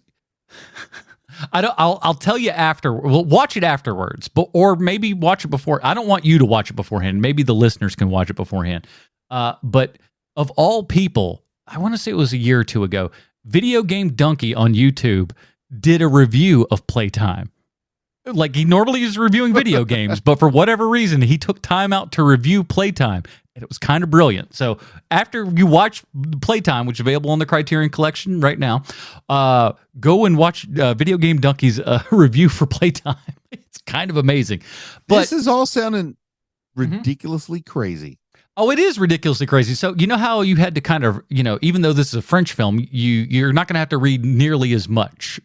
Speaker 2: I'll tell you after. We'll watch it afterwards, or maybe watch it before. I don't want you to watch it beforehand. Maybe the listeners can watch it beforehand. But of all people, I want to say it was a year or two ago, Video Game Donkey on YouTube did a review of Playtime. Like he normally is reviewing video games, but for whatever reason, he took time out to review Playtime. And it was kind of brilliant. So after you watch Playtime, which is available on the Criterion Collection right now, go and watch Video Game Donkey's review for Playtime. It's kind of amazing. But
Speaker 3: this is all sounding ridiculously crazy.
Speaker 2: Oh, it is ridiculously crazy. So you know how you had to kind of, even though this is a French film, you're not going to have to read nearly as much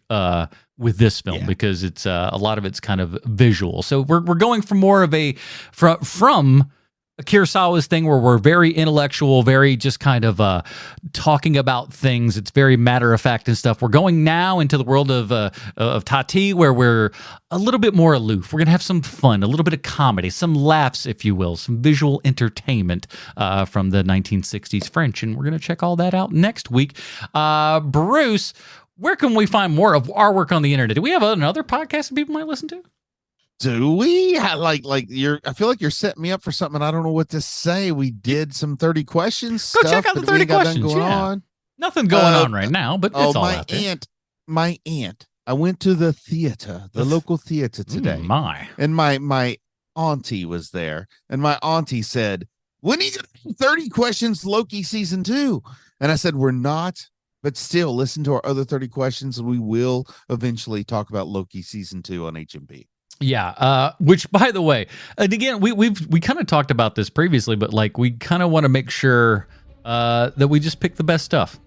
Speaker 2: with this film because it's a lot of it's kind of visual. So we're going from more of from Kurosawa's thing where we're very intellectual, very just kind of talking about things. It's very matter of fact and stuff. We're going now into the world of Tati, where we're a little bit more aloof. We're gonna have some fun, a little bit of comedy, some laughs, if you will, some visual entertainment from the 1960s French, and we're gonna check all that out next week. Bruce, where can we find more of our work on the internet? Do we have another podcast that people might listen to?
Speaker 3: Do we like you're? I feel like you're setting me up for something. I don't know what to say. We did some 30 questions.
Speaker 2: Go check out the 30 questions. On. Nothing going on right now, but it's all out there.
Speaker 3: My aunt. I went to the theater, the local theater today. And my auntie was there, and my auntie said, "When are you gonna do 30 questions Loki season 2?" And I said, "We're not." But still, listen to our other 30 questions, and we will eventually talk about Loki season 2 on HMP.
Speaker 2: Yeah, which by the way, and again, we kind of talked about this previously, but like we kind of want to make sure that we just pick the best stuff.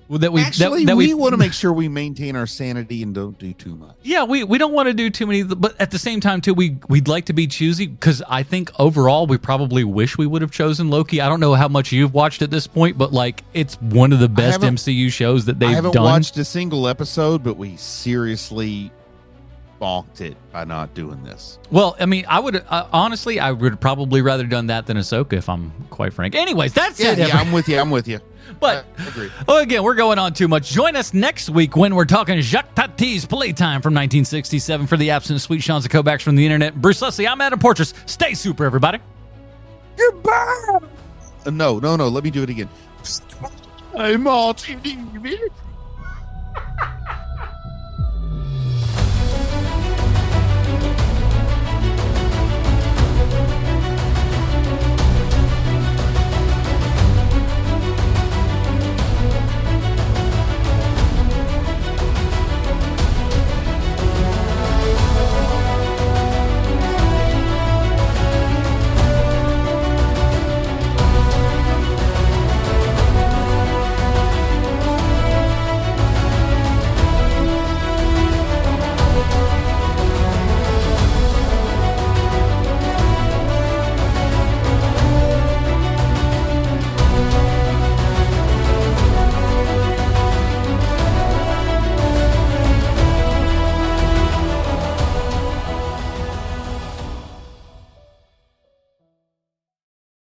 Speaker 2: That we
Speaker 3: want to make sure we maintain our sanity and don't do too much.
Speaker 2: Yeah, we don't want to do too many, but at the same time too, we'd like to be choosy because I think overall we probably wish we would have chosen Loki. I don't know how much you've watched at this point, but like it's one of the best MCU shows that they've done.
Speaker 3: I haven't watched a single episode, but we seriously balked it by not doing this.
Speaker 2: Well, I mean, I would honestly, I would probably rather done that than Ahsoka, if I'm quite frank. Anyways, that's it.
Speaker 3: Yeah, I'm with you.
Speaker 2: But again, we're going on too much. Join us next week when we're talking Jacques Tati's Playtime from 1967 for the absent Sweet Sean's and Kovacs from the internet. Bruce Leslie, I'm Adam Portress. Stay super, everybody.
Speaker 3: Goodbye. No. Let me do it again. I'm all TV.